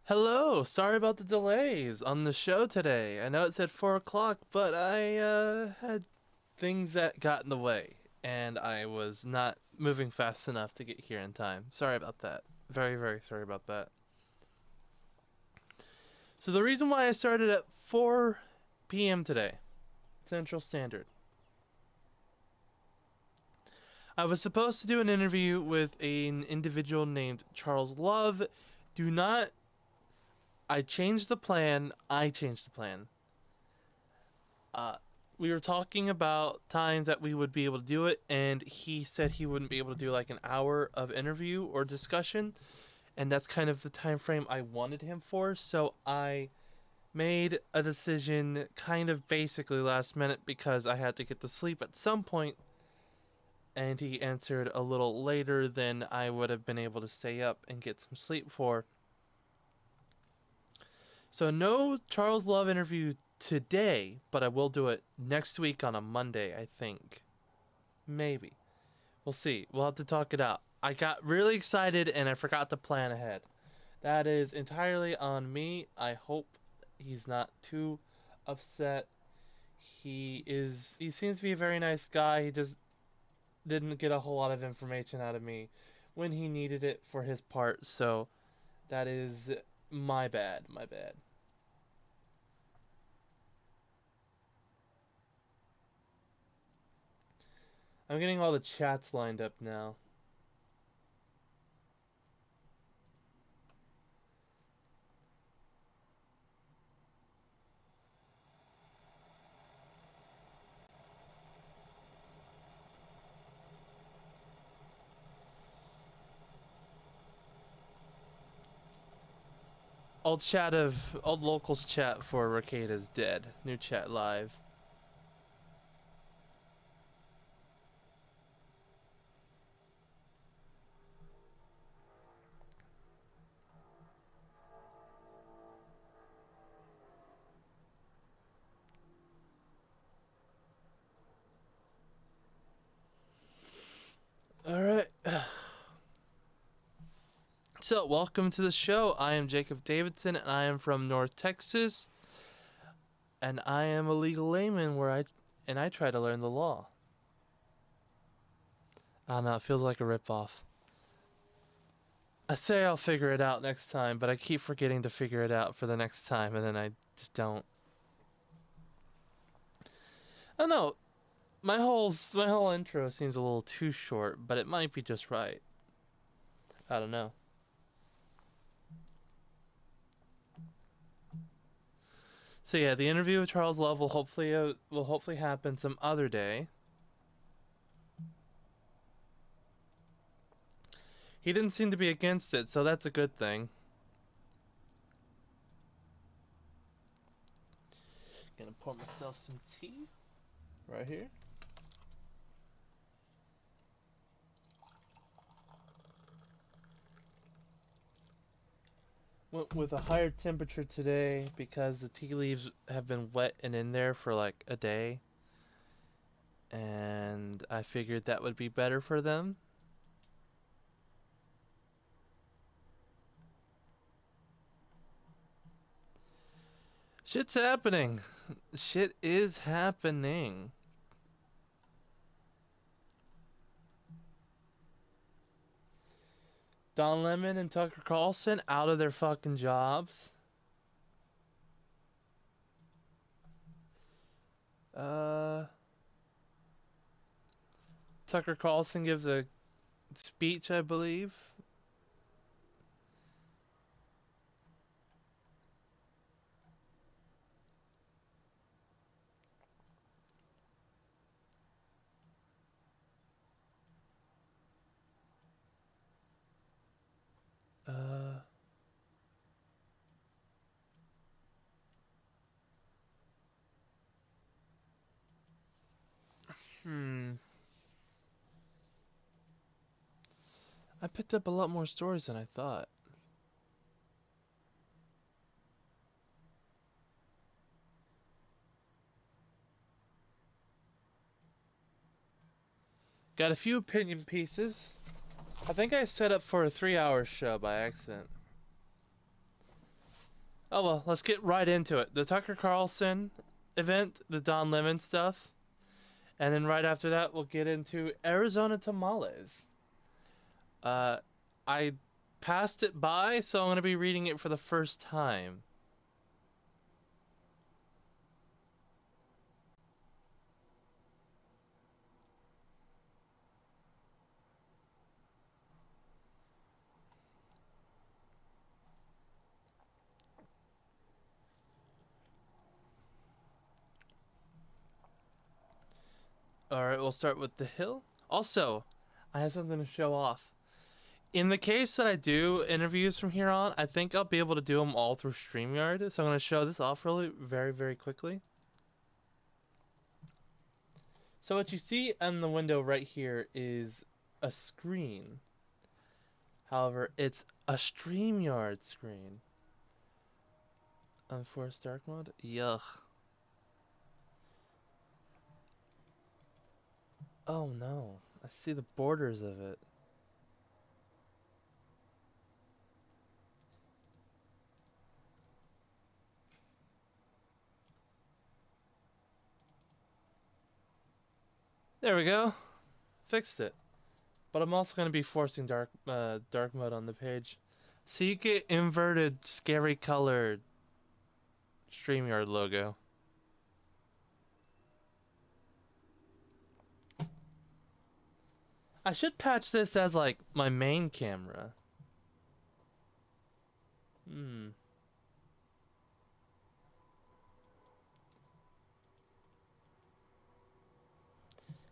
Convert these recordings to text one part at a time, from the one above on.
Hello, sorry about the delays on the show today. I know it said 4 o'clock, but I had things that got in the way, and I was not moving fast enough to get here in time. Sorry about that. Very, very sorry about that. So, the reason why I started at 4 p.m. today, Central Standard, I was supposed to do an interview with an individual named Charles Love. Do not. I changed the plan. We were talking about times that we would be able to do it, and he said he wouldn't be able to do like an hour of interview or discussion, and that's kind of the time frame I wanted him for. So I made a decision kind of basically last minute because I had to get to sleep at some point, and he answered a little later than I would have been able to stay up and get some sleep for. So no Charles Love interview today, but I will do it next week on a Monday, I think. Maybe. We'll see. We'll have to talk it out. I got really excited and I forgot to plan ahead. That is entirely on me. I hope he's not too upset. He seems to be a very nice guy. He just didn't get a whole lot of information out of me when he needed it for his part, so that is my bad. I'm getting all the chats lined up now. Old locals chat for Arcade is dead. New chat live. Alright. So, welcome to the show. I am Jacob Davidson, and I am from North Texas. And I am a legal layman I try to learn the law. I don't know, it feels like a ripoff. I say I'll figure it out next time, but I keep forgetting to figure it out for the next time, and then I just don't. I don't know. My whole intro seems a little too short, but it might be just right. I don't know. So yeah, the interview with Charles Love will hopefully happen some other day. He didn't seem to be against it, so that's a good thing. Gonna pour myself some tea right here. Went with a higher temperature today because the tea leaves have been wet and in there for like a day. And I figured that would be better for them. Shit's happening. Shit is happening. Don Lemon and Tucker Carlson out of their fucking jobs. Tucker Carlson gives a speech, I believe. I picked up a lot more stories than I thought. Got a few opinion pieces. I think I set up for a 3-hour show by accident. Oh well, let's get right into it. The Tucker Carlson event, the Don Lemon stuff, and then right after that we'll get into Arizona Tamales. I passed it by, so I'm going to be reading it for the first time. Alright, we'll start with The Hill. Also, I have something to show off. In the case that I do interviews from here on, I think I'll be able to do them all through StreamYard. So I'm going to show this off really very quickly. So what you see on the window right here is a screen. However, it's a StreamYard screen. Unforced dark mode? Yuck. Oh no, I see the borders of it. There we go. Fixed it. But I'm also going to be forcing dark mode on the page. So you get inverted, scary colored StreamYard logo. I should patch this as like my main camera.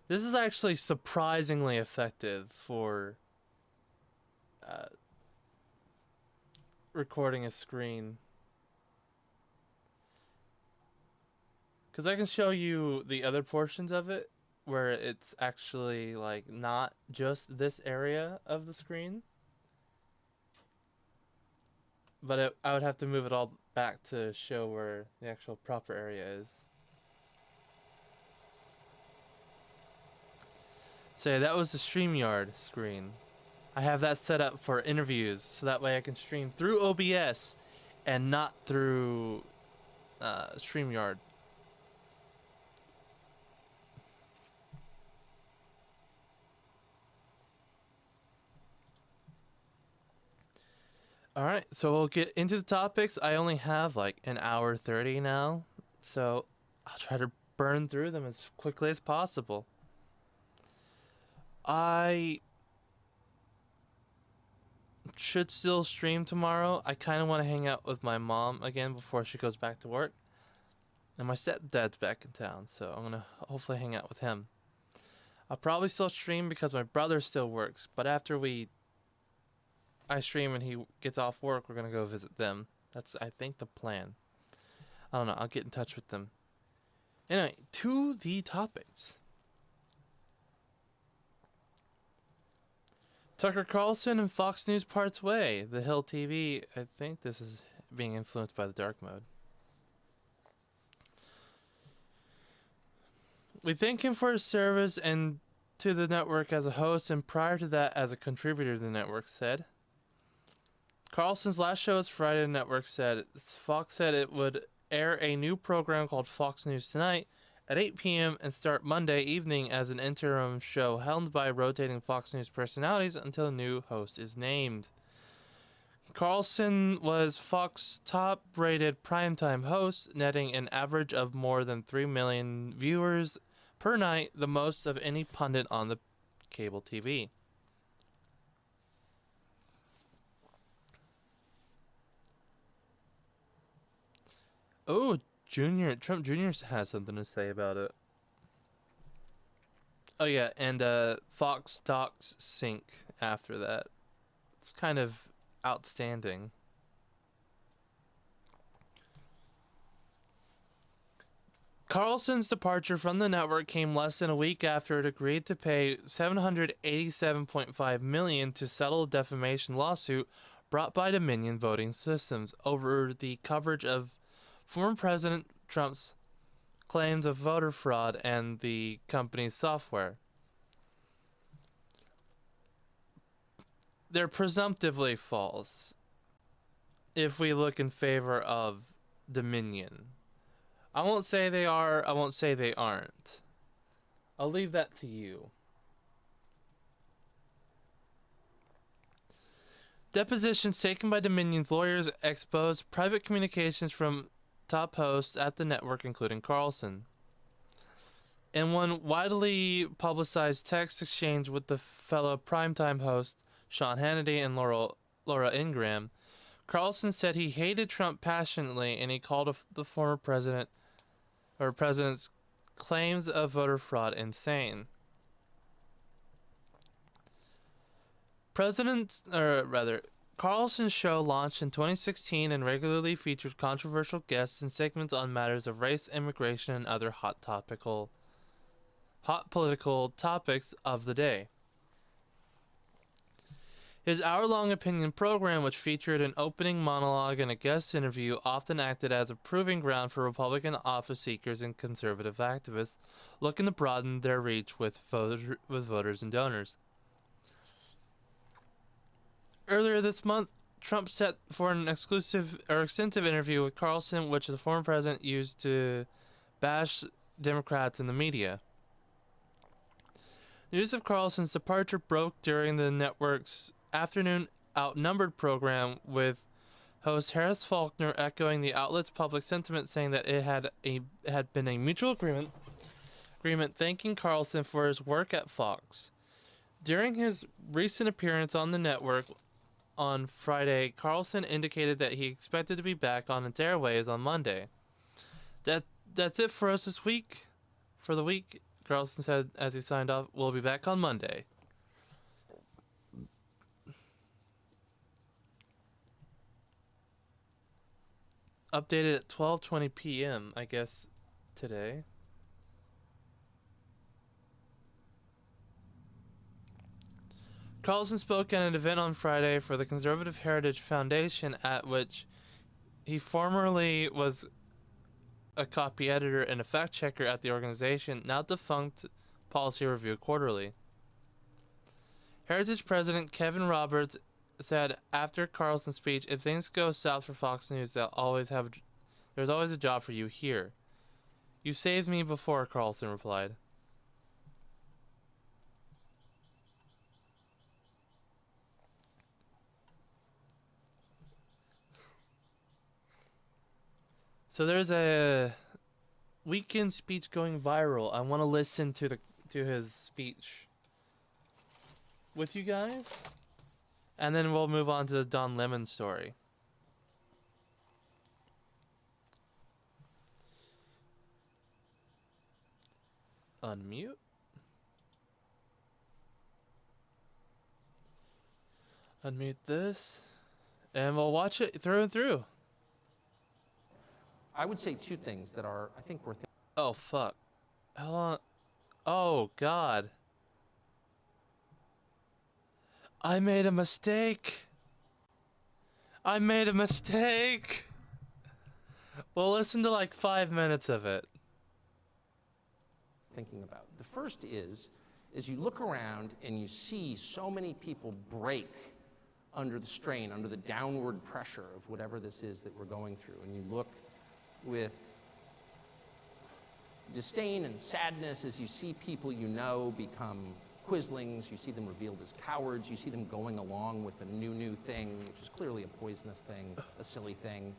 This is actually surprisingly effective for recording a screen. Because I can show you the other portions of it where it's actually like not just this area of the screen. But I would have to move it all back to show where the actual proper area is. So yeah, that was the StreamYard screen. I have that set up for interviews, so that way I can stream through OBS and not through StreamYard. Alright, so we'll get into the topics. I only have like an hour 30 now, so I'll try to burn through them as quickly as possible. I should still stream tomorrow. I kind of want to hang out with my mom again before she goes back to work. And my stepdad's back in town, so I'm going to hopefully hang out with him. I'll probably still stream because my brother still works, but after I stream and he gets off work, we're going to go visit them. That's, I think, the plan. I don't know. I'll get in touch with them. Anyway, to the topics. Tucker Carlson and Fox News parts way. The Hill TV, I think this is being influenced by the dark mode. We thank him for his service and to the network as a host, and prior to that as a contributor to the network, said. Carlson's last show as Friday, the network said. Fox said it would air a new program called Fox News Tonight at 8 p.m. and start Monday evening as an interim show held by rotating Fox News personalities until a new host is named. Carlson was Fox's top-rated primetime host, netting an average of more than 3 million viewers per night, the most of any pundit on the cable TV. Oh, Trump Jr. has something to say about it. Oh yeah, and Fox Talks sync after that. It's kind of outstanding. Carlson's departure from the network came less than a week after it agreed to pay $787.5 million to settle a defamation lawsuit brought by Dominion Voting Systems over the coverage of former President Trump's claims of voter fraud and the company's software. They're presumptively false. if we look in favor of Dominion. I won't say they are, I won't say they aren't. I'll leave that to you. Depositions taken by Dominion's lawyers exposed private communications from top hosts at the network, including Carlson. In one widely publicized text exchange with the fellow primetime host Sean Hannity and Laura Ingraham, Carlson said he hated Trump passionately, and he called the former president's claims of voter fraud insane. Carlson's show launched in 2016 and regularly featured controversial guests and segments on matters of race, immigration, and other hot political topics of the day. His hour-long opinion program, which featured an opening monologue and a guest interview, often acted as a proving ground for Republican office seekers and conservative activists looking to broaden their reach with voters and donors. Earlier this month, Trump set for an extensive interview with Carlson, which the former president used to bash Democrats in the media. News of Carlson's departure broke during the network's afternoon Outnumbered program, with host Harris Faulkner echoing the outlet's public sentiment, saying that it had been a mutual agreement thanking Carlson for his work at Fox. During his recent appearance on the network on Friday, Carlson indicated that he expected to be back on its airways on Monday. That's it for us this week. For the week, Carlson said as he signed off, "We'll be back on Monday." Updated at 12:20 p.m., I guess, today. Carlson spoke at an event on Friday for the Conservative Heritage Foundation, at which he formerly was a copy editor and a fact checker at the organization, now defunct Policy Review Quarterly. Heritage President Kevin Roberts said after Carlson's speech, "If things go south for Fox News, there's always a job for you here." "You saved me before," Carlson replied. So there's a weekend speech going viral. I want to listen to his speech with you guys, and then we'll move on to the Don Lemon story. Unmute. Unmute this, and we'll watch it through and through. I would say two things that are, I think, worth. Oh, fuck. How long? Oh, God. I made a mistake. I made a mistake. We'll listen to like 5 minutes of it. Thinking about. The first is you look around and you see so many people break under the strain, under the downward pressure of whatever this is that we're going through. And you look with disdain and sadness as you see people you know become quislings, you see them revealed as cowards, you see them going along with a new thing, which is clearly a poisonous thing, a silly thing,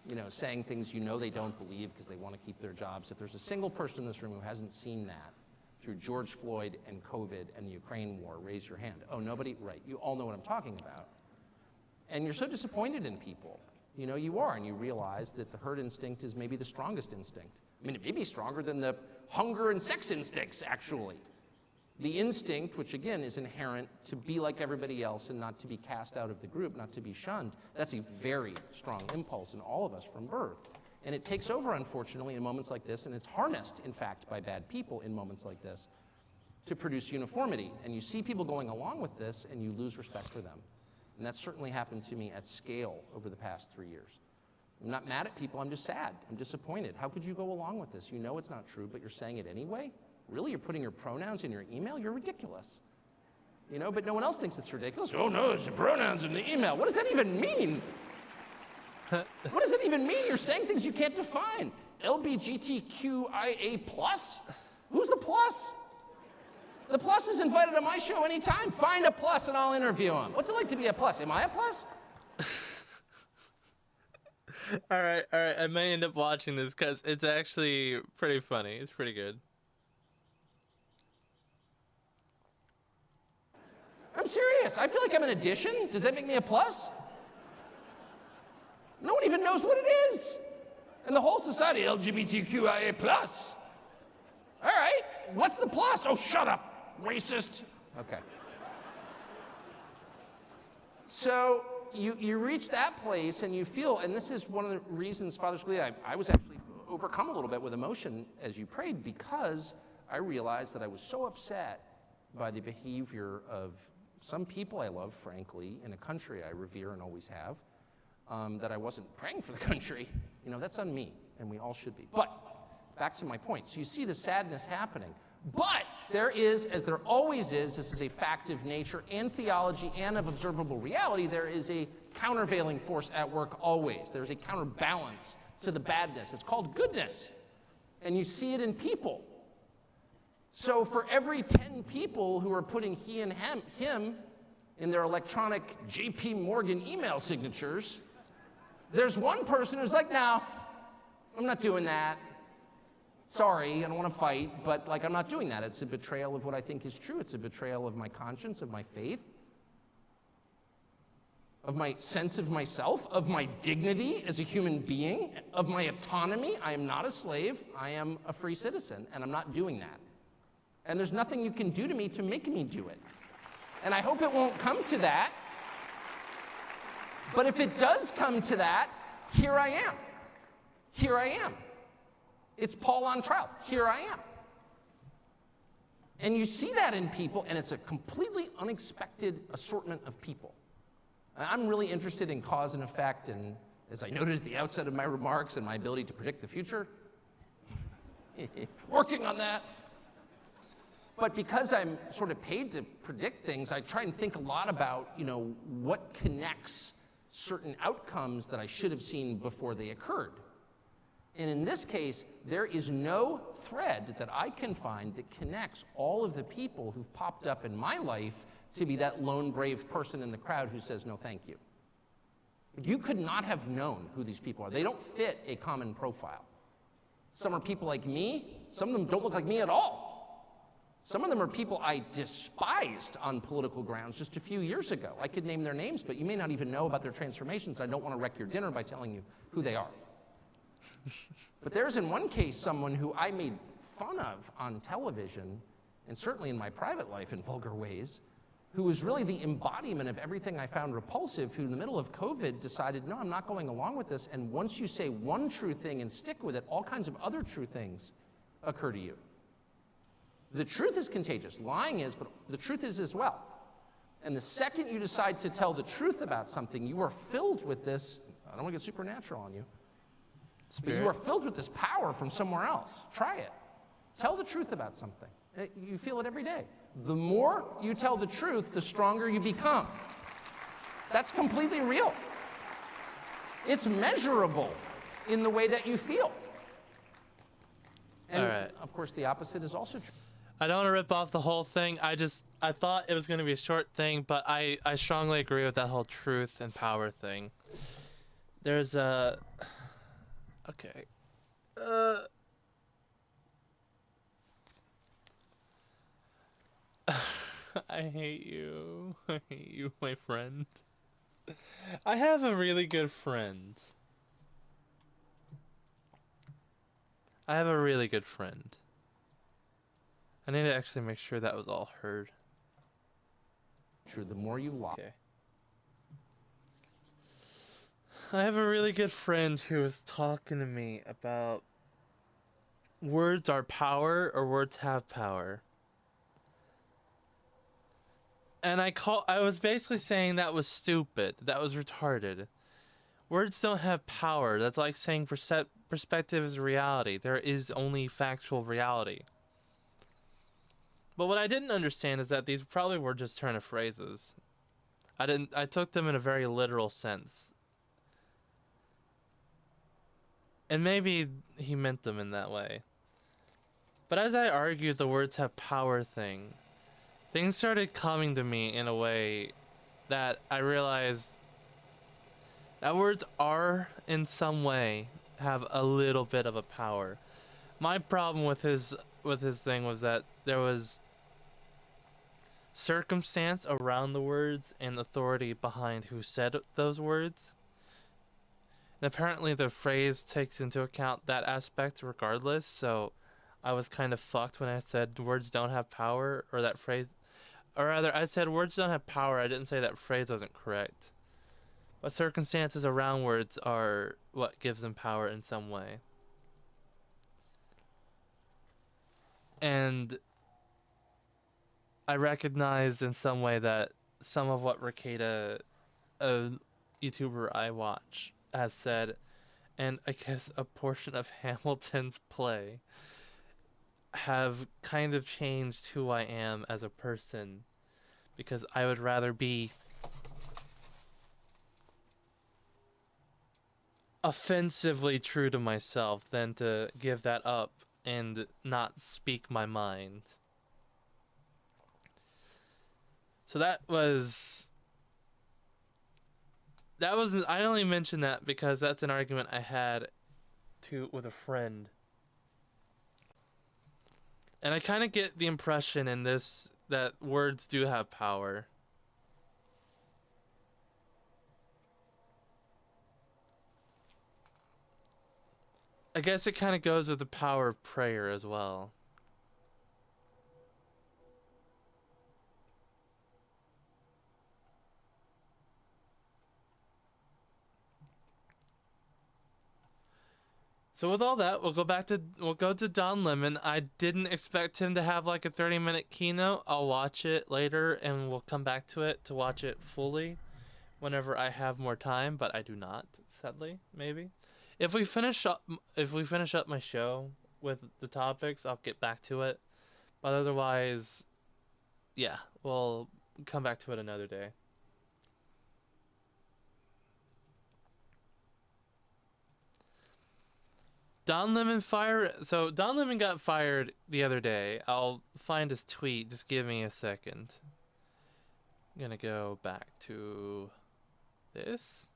you know, saying things you know they don't believe because they want to keep their jobs. If there's a single person in this room who hasn't seen that through George Floyd and COVID and the Ukraine war, raise your hand. Oh, nobody? Right, you all know what I'm talking about. And you're so disappointed in people. You know, you are, and you realize that the herd instinct is maybe the strongest instinct. I mean, it may be stronger than the hunger and sex instincts, actually. The instinct, which again is inherent to be like everybody else and not to be cast out of the group, not to be shunned, that's a very strong impulse in all of us from birth. And it takes over, unfortunately, in moments like this, and it's harnessed, in fact, by bad people in moments like this, to produce uniformity. And you see people going along with this, and you lose respect for them. And that's certainly happened to me at scale over the past 3 years. I'm not mad at people, I'm just sad, I'm disappointed. How could you go along with this? You know it's not true, but you're saying it anyway? Really, you're putting your pronouns in your email? You're ridiculous. You know, but no one else thinks it's ridiculous. Oh no, it's the pronouns in the email. What does that even mean? What does it even mean? You're saying things you can't define. LBGTQIA plus? Who's the plus? The plus is invited on my show anytime. Find a plus and I'll interview him. What's it like to be a plus? Am I a plus? All right. I may end up watching this because it's actually pretty funny. It's pretty good. I'm serious. I feel like I'm an addition. Does that make me a plus? No one even knows what it is. And the whole society, LGBTQIA plus. All right, what's the plus? Oh, shut up, racist. Okay. So you reach that place and you feel, and this is one of the reasons, Father Scalia, I was actually overcome a little bit with emotion as you prayed, because I realized that I was so upset by the behavior of some people I love, frankly, in a country I revere and always have, that I wasn't praying for the country. You know, that's on me, and we all should be. But back to my point. So you see the sadness happening. But there is, as there always is, this is a fact of nature and theology and of observable reality, there is a countervailing force at work always. There's a counterbalance to the badness. It's called goodness. And you see it in people. So for every 10 people who are putting he and him in their electronic JP Morgan email signatures, there's one person who's like, no, I'm not doing that. Sorry, I don't want to fight, but like, I'm not doing that. It's a betrayal of what I think is true. It's a betrayal of my conscience, of my faith, of my sense of myself, of my dignity as a human being, of my autonomy. I am not a slave. I am a free citizen, and I'm not doing that. And there's nothing you can do to me to make me do it. And I hope it won't come to that. But if it does come to that, here I am. Here I am. It's Paul on trial. Here I am. And you see that in people, and it's a completely unexpected assortment of people. I'm really interested in cause and effect, and as I noted at the outset of my remarks, and my ability to predict the future. Working on that. But because I'm sort of paid to predict things, I try and think a lot about, you know, what connects certain outcomes that I should have seen before they occurred. And in this case, there is no thread that I can find that connects all of the people who've popped up in my life to be that lone brave person in the crowd who says, no, thank you. You could not have known who these people are. They don't fit a common profile. Some are people like me. Some of them don't look like me at all. Some of them are people I despised on political grounds just a few years ago. I could name their names, but you may not even know about their transformations, and I don't want to wreck your dinner by telling you who they are. But there's in one case someone who I made fun of on television, and certainly in my private life in vulgar ways, who was really the embodiment of everything I found repulsive, who in the middle of COVID decided, no, I'm not going along with this, and once you say one true thing and stick with it, all kinds of other true things occur to you. The truth is contagious. Lying is, but the truth is as well. And the second you decide to tell the truth about something, you are filled with this, I don't want to get supernatural on you, but you are filled with this power from somewhere else. Try it. Tell the truth about something. You feel it every day. The more you tell the truth, the stronger you become. That's completely real. It's measurable in the way that you feel. And of course, the opposite is also true. I don't want to rip off the whole thing. I thought it was going to be a short thing, but I strongly agree with that whole truth and power thing. There's a... Okay. I hate you. I hate you, my friend. I have a really good friend. I have a really good friend. I need to actually make sure that was all heard. True, the more you lie. Okay. I have a really good friend who was talking to me about words are power or words have power. And I was basically saying that was stupid. That was retarded. Words don't have power. That's like saying perspective is reality. There is only factual reality. But what I didn't understand is that these probably were just turn of phrases. I took them in a very literal sense. And maybe he meant them in that way. But as I argued the words have power thing, things started coming to me in a way that I realized that words are, in some way, have a little bit of a power. My problem with his thing was that there was circumstance around the words and authority behind who said those words. And apparently the phrase takes into account that aspect regardless, so I was kind of fucked when I said words don't have power, or that phrase, or rather I said words don't have power. I didn't say that phrase wasn't correct. But circumstances around words are what gives them power in some way. And I recognized in some way that some of what Ricada, a YouTuber I watch, has said, and I guess a portion of Hamilton's play, have kind of changed who I am as a person, because I would rather be offensively true to myself than to give that up and not speak my mind. So that was I only mentioned that because that's an argument I had with a friend. And I kind of get the impression in this that words do have power. I guess it kind of goes with the power of prayer as well. So with all that, we'll go to Don Lemon. I didn't expect him to have like a 30-minute keynote. I'll watch it later and we'll come back to it to watch it fully whenever I have more time, but I do not, sadly, maybe. If we finish up my show with the topics, I'll get back to it. But otherwise, yeah, we'll come back to it another day. Don Lemon got fired the other day. I'll find his tweet. Just give me a second. I'm gonna go back to this.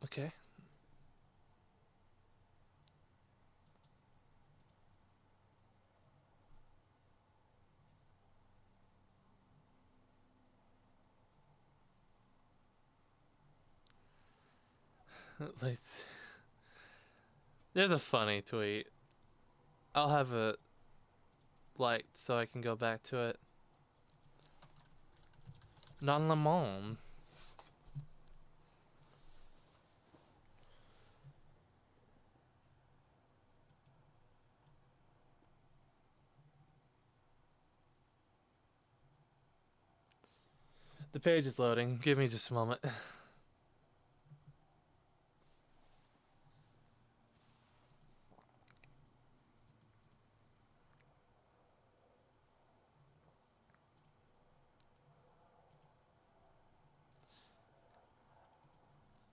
Okay. Let's. There's a funny tweet. I'll have it liked so I can go back to it. Non Le Monde. The page is loading. Give me just a moment.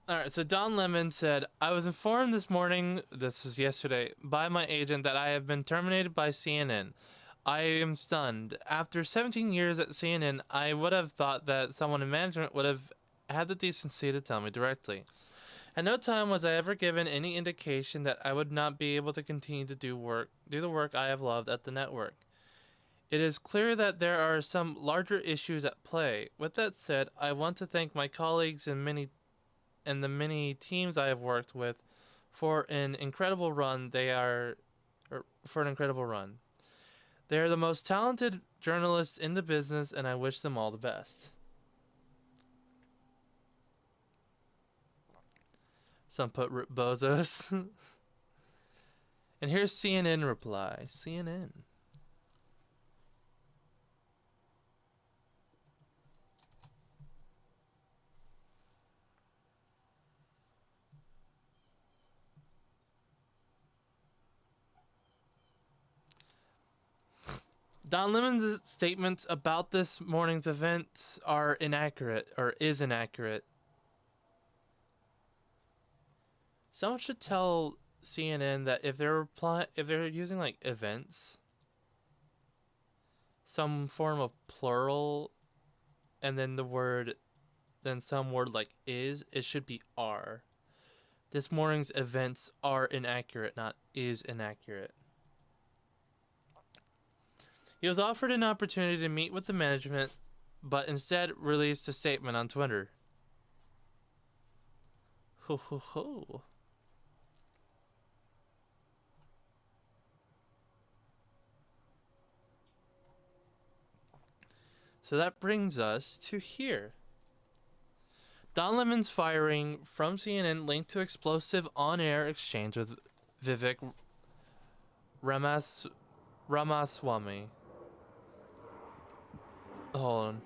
Alright, so Don Lemon said, I was informed this morning, this is yesterday, by my agent that I have been terminated by CNN. I am stunned. After 17 years at CNN, I would have thought that someone in management would have had the decency to tell me directly. At no time was I ever given any indication that I would not be able to continue to do the work I have loved at the network. It is clear that there are some larger issues at play. With that said, I want to thank my colleagues and the many teams I have worked with for an incredible run. They are the most talented journalists in the business, and I wish them all the best. Some put bozos. And here's CNN reply. CNN. Don Lemon's statements about this morning's events are inaccurate, or is inaccurate. Someone should tell CNN that if they're using like events, some form of plural, and then some word like is, it should be are. This morning's events are inaccurate, not is inaccurate. He was offered an opportunity to meet with the management, but instead released a statement on Twitter. Ho ho ho. So that brings us to here. Don Lemon's firing from CNN linked to explosive on-air exchange with Vivek Ramaswamy. Hold on.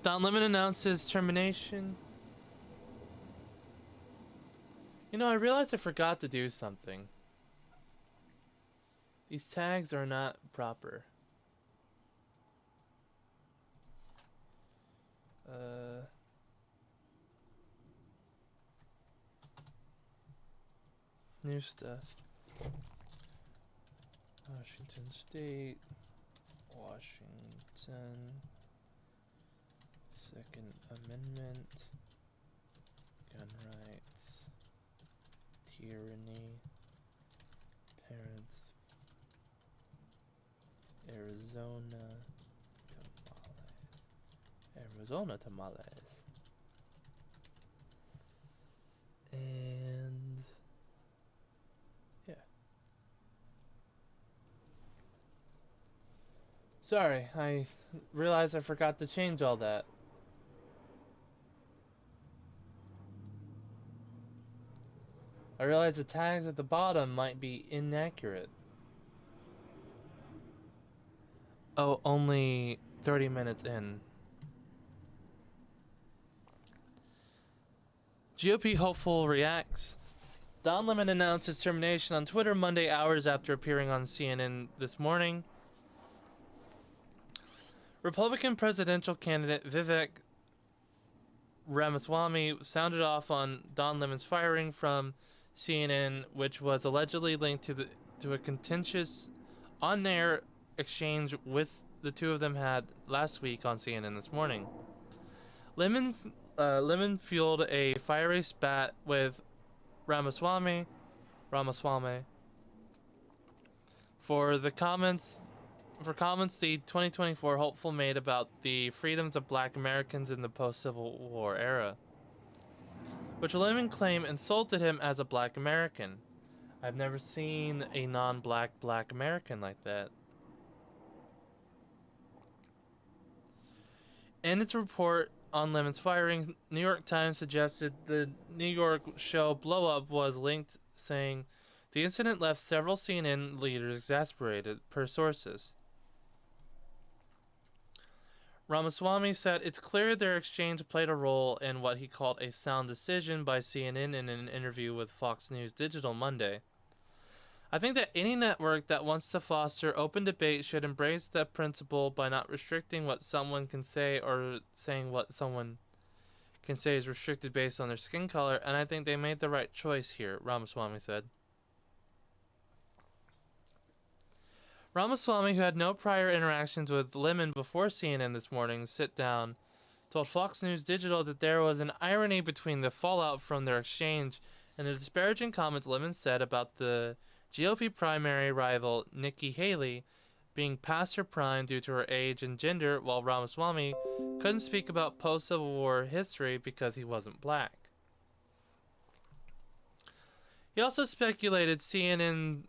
Don Lemon announced his termination. You know, I realized I forgot to do something. These tags are not proper. New stuff. Washington State. Washington. Second Amendment. Gun rights. Tyranny. Parents. Arizona Tamales. And yeah. Sorry, I realized I forgot to change all that. I realized the tags at the bottom might be inaccurate. Oh, only 30 minutes in. GOP hopeful reacts. Don Lemon announced his termination on Twitter Monday, hours after appearing on CNN this morning. Republican presidential candidate Vivek Ramaswamy sounded off on Don Lemon's firing from CNN, which was allegedly linked to a contentious on-air exchange with the two of them had last week on CNN this morning. Lemon fueled a fiery spat with Ramaswamy for comments the 2024 hopeful made about the freedoms of black Americans in the post-Civil War era, which Lemon claimed insulted him as a black American. I've never seen a non-black black American like that. In its report on Lemon's firing, New York Times suggested the New York show Blow Up was linked, saying the incident left several CNN leaders exasperated, per sources. Ramaswamy said it's clear their exchange played a role in what he called a sound decision by CNN in an interview with Fox News Digital Monday. I think that any network that wants to foster open debate should embrace that principle by not restricting what someone can say, or saying what someone can say is restricted based on their skin color, and I think they made the right choice here, Ramaswamy said. Ramaswamy, who had no prior interactions with Lemon before CNN this morning's sit-down, told Fox News Digital that there was an irony between the fallout from their exchange and the disparaging comments Lemon said about the GOP primary rival Nikki Haley being past her prime due to her age and gender, while Ramaswamy couldn't speak about post-Civil War history because he wasn't black. He also speculated CNN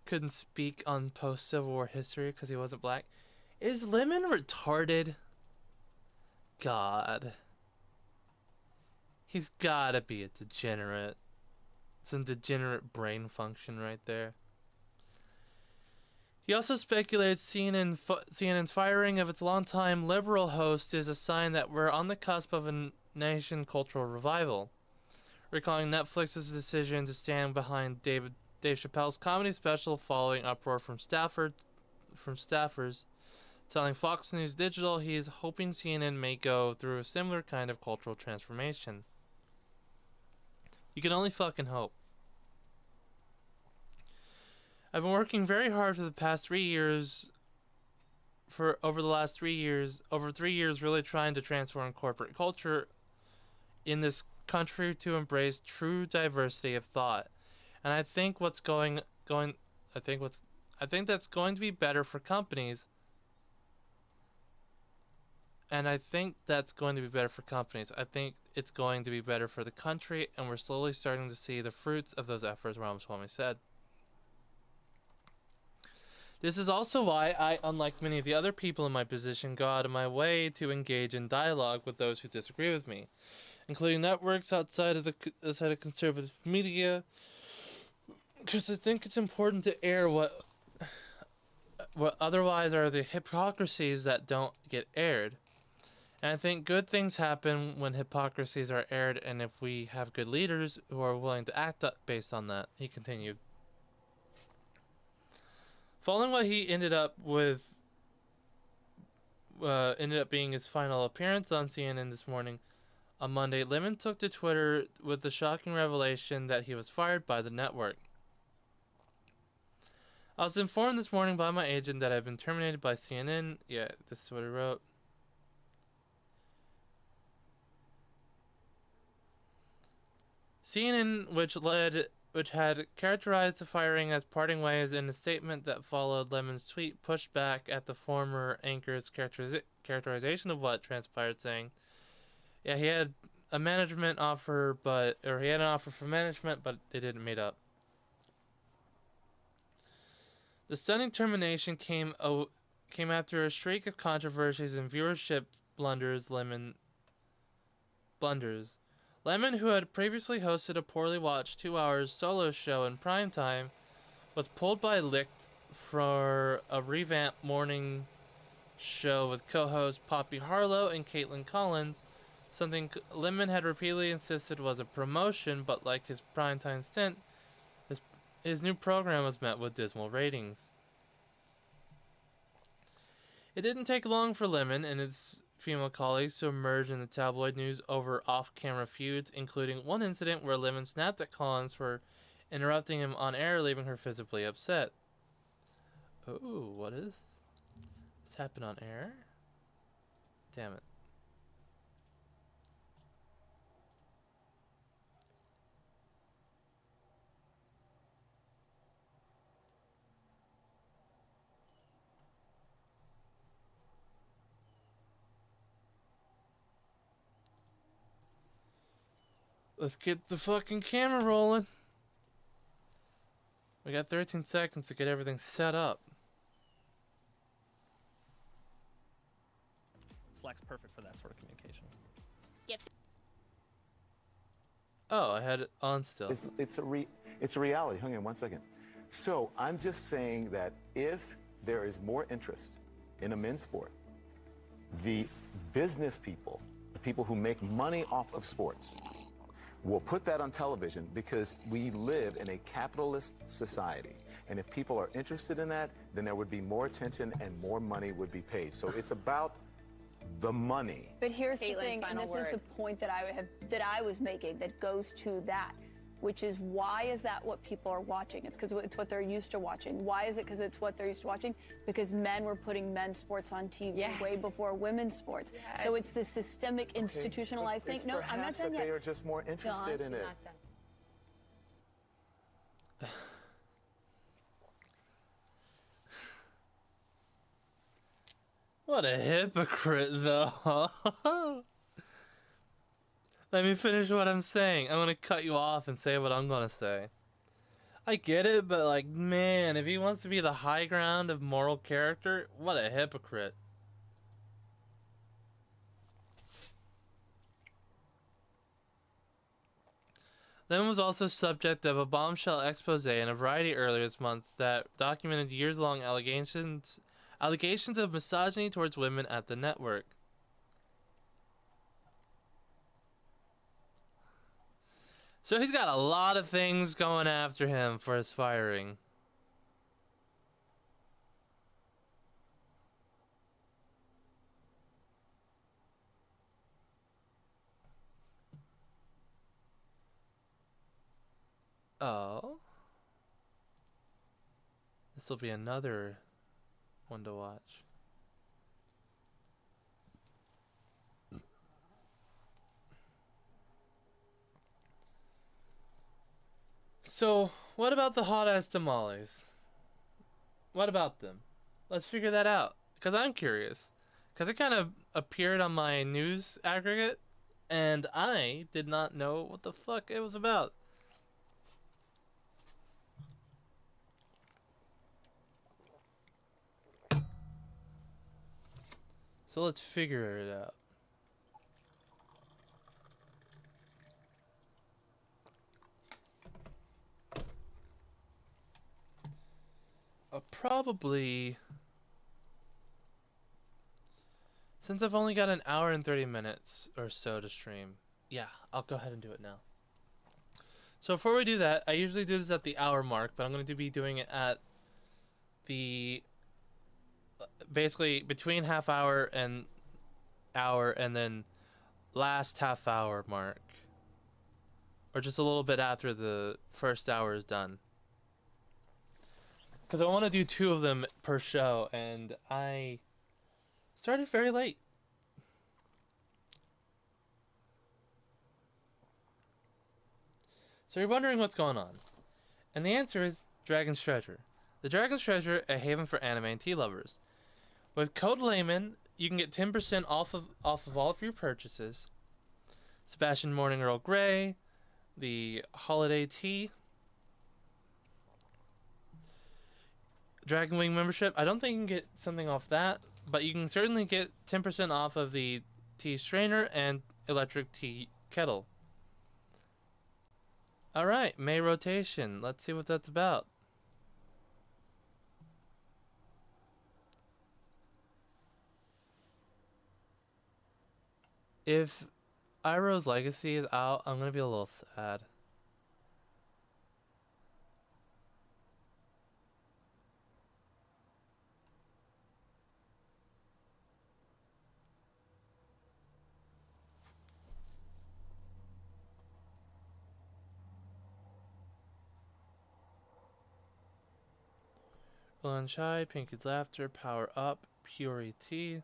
couldn't speak on post-Civil War history because he wasn't black. Is Lemon retarded? God. He's gotta be a degenerate. Some degenerate brain function right there. He also speculated CNN's firing of its longtime liberal host is a sign that we're on the cusp of a nation cultural revival. Recalling Netflix's decision to stand behind Dave Chappelle's comedy special following uproar from staffers telling Fox News Digital he is hoping CNN may go through a similar kind of cultural transformation. You can only fucking hope. I've been working very hard for the past 3 years, over 3 years, really trying to transform corporate culture in this country to embrace true diversity of thought. And I think that's going to be better for companies. I think it's going to be better for the country, and we're slowly starting to see the fruits of those efforts, Ramaswamy said. This is also why I, unlike many of the other people in my position, go out of my way to engage in dialogue with those who disagree with me, including networks outside of conservative media, because I think it's important to air what otherwise are the hypocrisies that don't get aired. And I think good things happen when hypocrisies are aired, and if we have good leaders who are willing to act up based on that, he continued. Following what he ended up being his final appearance on CNN this morning, on Monday, Lemon took to Twitter with the shocking revelation that he was fired by the network. I was informed this morning by my agent that I've been terminated by CNN. Yeah, this is what he wrote. CNN, which had characterized the firing as parting ways in a statement that followed Lemon's tweet, pushed back at the former anchor's characterization of what transpired, saying, "Yeah, he had an offer from management, but they didn't meet up." The stunning termination came after a streak of controversies and viewership blunders. Lemon, who had previously hosted a poorly watched 2-hour solo show in primetime, was pulled by Licht for a revamped morning show with co-hosts Poppy Harlow and Caitlin Collins, something Lemon had repeatedly insisted was a promotion, but like his primetime stint, his new program was met with dismal ratings. It didn't take long for Lemon and his female colleagues to emerge in the tabloid news over off-camera feuds, including one incident where Lemon snapped at Collins for interrupting him on air, leaving her visibly upset. Oh, what is this happened on air? Damn it. Let's get the fucking camera rolling. We got 13 seconds to get everything set up. Slack's perfect for that sort of communication. Yes. Oh, I had it on still. It's a reality. Hang on one second. So I'm just saying that if there is more interest in a men's sport, the business people, the people who make money off of sports, will put that on television because we live in a capitalist society. And if people are interested in that, then there would be more attention and more money would be paid. So it's about the money. But here's the Caitlin, thing, and final this is word. the point that I was making that goes to that, which is why is that what people are watching? It's because it's what they're used to watching. Why is it because it's what they're used to watching? Because men were putting men's sports on TV Yes. way before women's sports. Yes. So it's this systemic, institutionalized thing. It's No, I'm not perhaps done that yet. they are just more interested in it. Not done. What a hypocrite, though. Let me finish what I'm saying. I'm gonna cut you off and say what I'm gonna say. I get it, but like, man, if he wants to be the high ground of moral character, what a hypocrite. Lemon was also subject of a bombshell expose in a Variety earlier this month that documented years-long allegations of misogyny towards women at the network. So he's got a lot of things going after him for his firing. Oh. This will be another one to watch. So, what about the hot-ass tamales? What about them? Let's figure that out. Because I'm curious. Because it kind of appeared on my news aggregate, and I did not know what the fuck it was about. So let's figure it out. Probably, since I've only got an hour and 30 minutes or so to stream, yeah, I'll go ahead and do it now. So before we do that, I usually do this at the hour mark, but I'm going to be doing it at the, basically between half hour and then last half hour mark, or just a little bit after the first hour is done. Because I want to do 2 of them per show, and I started very late. So you're wondering what's going on. And the answer is Dragon's Treasure. The Dragon's Treasure, a haven for anime and tea lovers. With code Layman, you can get 10% off of all of your purchases. Sebastian Morning Earl Grey, the holiday tea, Dragon Wing membership. I don't think you can get something off that, but you can certainly get 10% off of the tea strainer and electric tea kettle. Alright, May rotation. Let's see what that's about. If Iroh's Legacy is out, I'm gonna be a little sad. Ulan Chai, Pinky's Laughter, Power Up, Purity.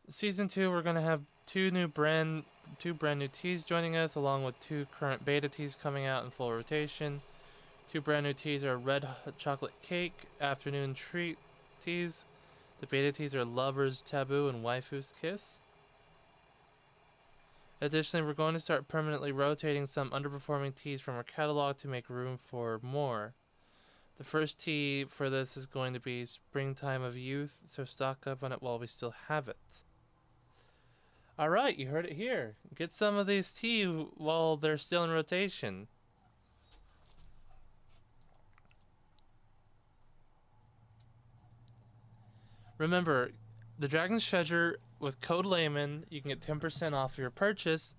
Season 2, we're gonna have two brand new teas joining us, along with 2 current beta teas coming out in full rotation. 2 brand new teas are Red Hot Chocolate Cake, Afternoon Treat teas. The beta teas are Lover's Taboo and Waifu's Kiss. Additionally, we're going to start permanently rotating some underperforming teas from our catalog to make room for more. The first tea for this is going to be Springtime of Youth, so stock up on it while we still have it. Alright, you heard it here. Get some of these tea while they're still in rotation. Remember, the Dragon's Treasure with code Layman, you can get 10% off your purchase.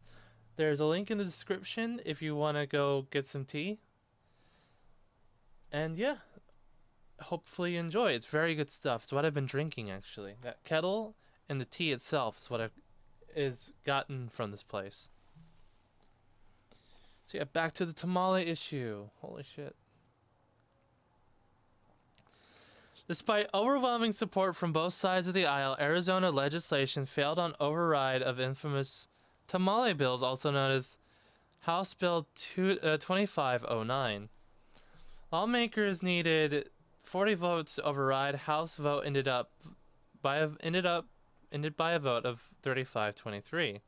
There's a link in the description if you want to go get some tea. And yeah, hopefully you enjoy. It's very good stuff. It's what I've been drinking, actually. That kettle and the tea itself is what I've gotten from this place. So yeah, back to the tamale issue. Holy shit. Despite overwhelming support from both sides of the aisle, Arizona legislation failed on override of infamous tamale bills, also known as House Bill 2509. Lawmakers needed 40 votes to override. House vote ended up ended by a vote of 35-23.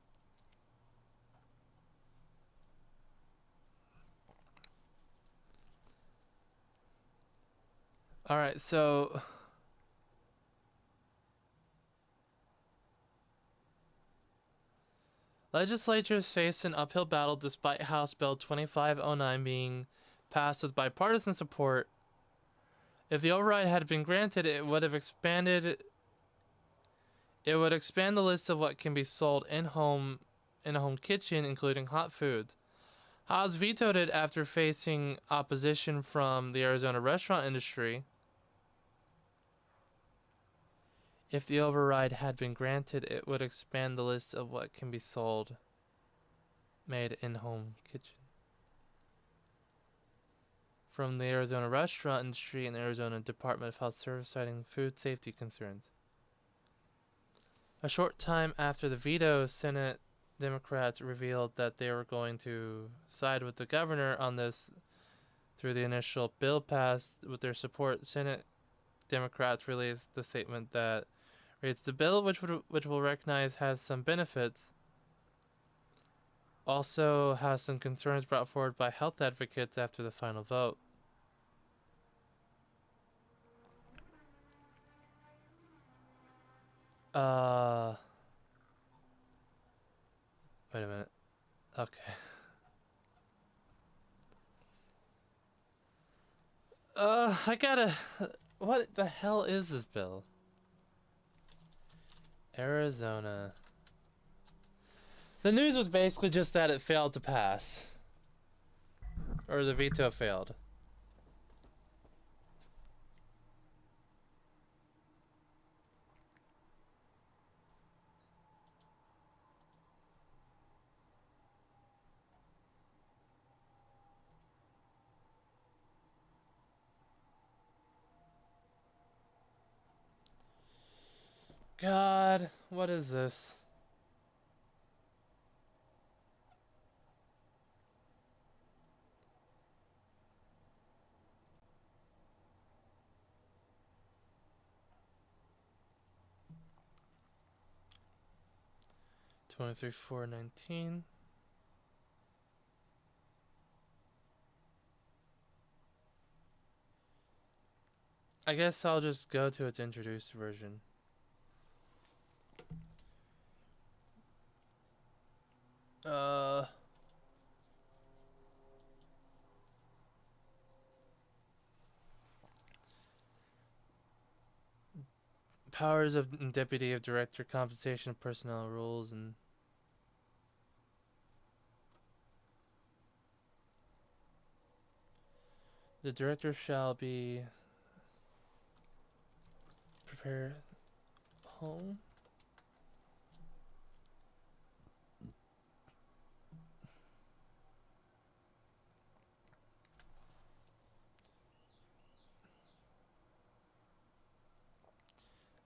All right, so legislatures face an uphill battle despite House Bill 2509 being passed with bipartisan support. If the override had been granted, it would expand the list of what can be sold in a home kitchen, including hot foods. House vetoed it after facing opposition from the Arizona restaurant industry. If the override had been granted, it would expand the list of what can be sold made in home kitchen. From the Arizona restaurant industry and the Arizona Department of Health Service, citing food safety concerns. A short time after the veto, Senate Democrats revealed that they were going to side with the governor on this through the initial bill passed. With their support, Senate Democrats released the statement that reads, the bill, which will recognize has some benefits, also has some concerns brought forward by health advocates after the final vote. Wait a minute. Okay. I gotta... What the hell is this bill? Arizona. The news was basically just that it failed to pass. Or the veto failed. God, what is this? $23,419. I guess I'll just go to its introduced version. Powers of Deputy of Director, compensation of personnel rules, and the director shall be prepare home.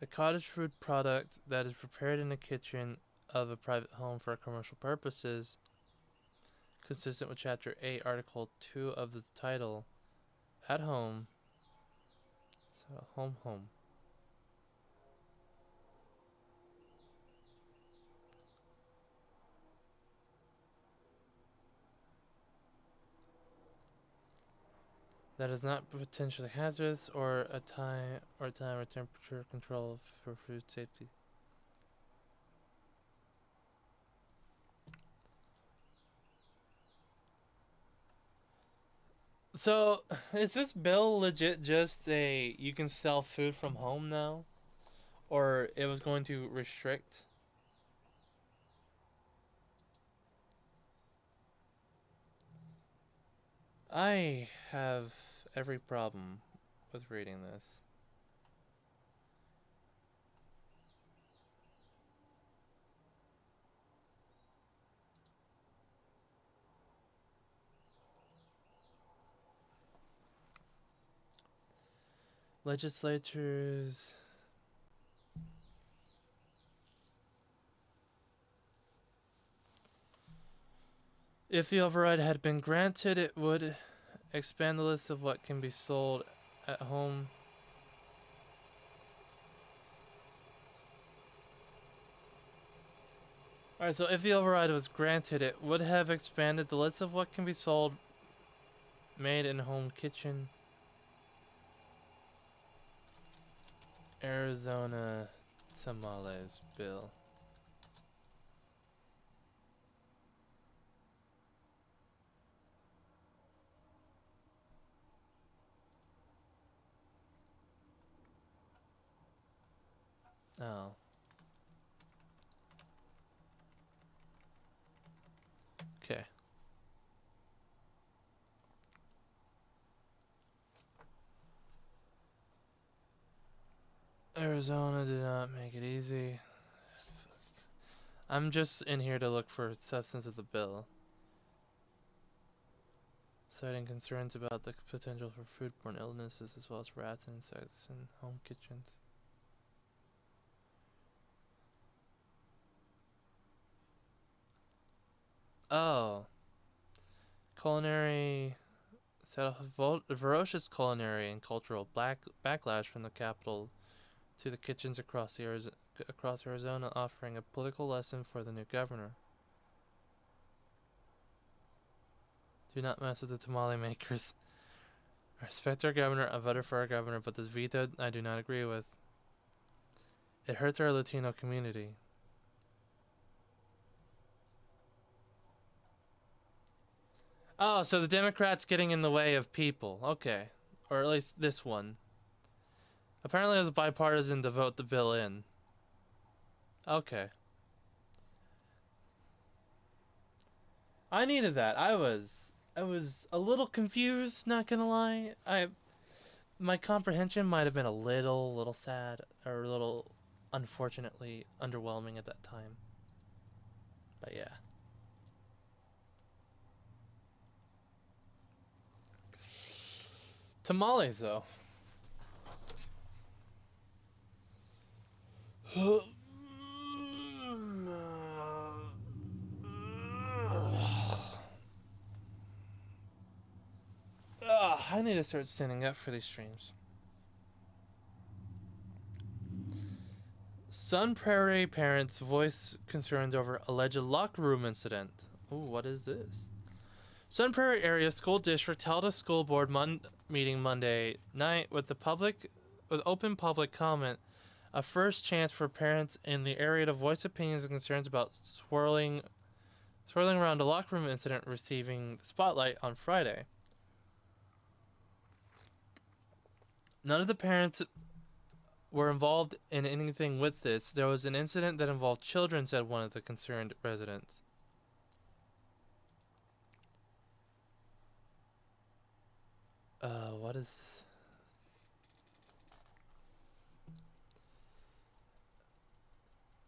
A cottage food product that is prepared in the kitchen of a private home for commercial purposes, consistent with Chapter 8, Article 2 of the title, at home. So, home. That is not potentially hazardous or a time or temperature control for food safety. So, is this bill legit just a you can sell food from home now? Or it was going to restrict? I have every problem with reading this. Legislatures. If the override had been granted, it would expand the list of what can be sold at home. Alright, so if the override was granted, it would have expanded the list of what can be sold made in home kitchen. Arizona Tamales bill. Oh. Okay. Arizona did not make it easy. I'm just in here to look for substance of the bill. Citing concerns about the potential for foodborne illnesses as well as rats and insects in home kitchens. Oh. Culinary... ferocious culinary and cultural backlash from the capital to the kitchens across Arizona, offering a political lesson for the new governor. Do not mess with the tamale makers. I respect our governor, I voted for our governor, but this veto I do not agree with. It hurts our Latino community. Oh, so the Democrats getting in the way of people. Okay. Or at least this one. Apparently it was bipartisan to vote the bill in. Okay. I needed that. I was a little confused, not gonna lie. My comprehension might have been a little sad or a little unfortunately underwhelming at that time. But yeah. Tamales though. I need to start standing up for these streams. Sun Prairie parents voice concerns over alleged locker room incident. Ooh, what is this? Sun Prairie Area School District held a school board meeting Monday night with open public comment, a first chance for parents in the area to voice opinions and concerns about swirling around a locker room incident receiving the spotlight on Friday. None of the parents were involved in anything with this. There was an incident that involved children, said one of the concerned residents. What is...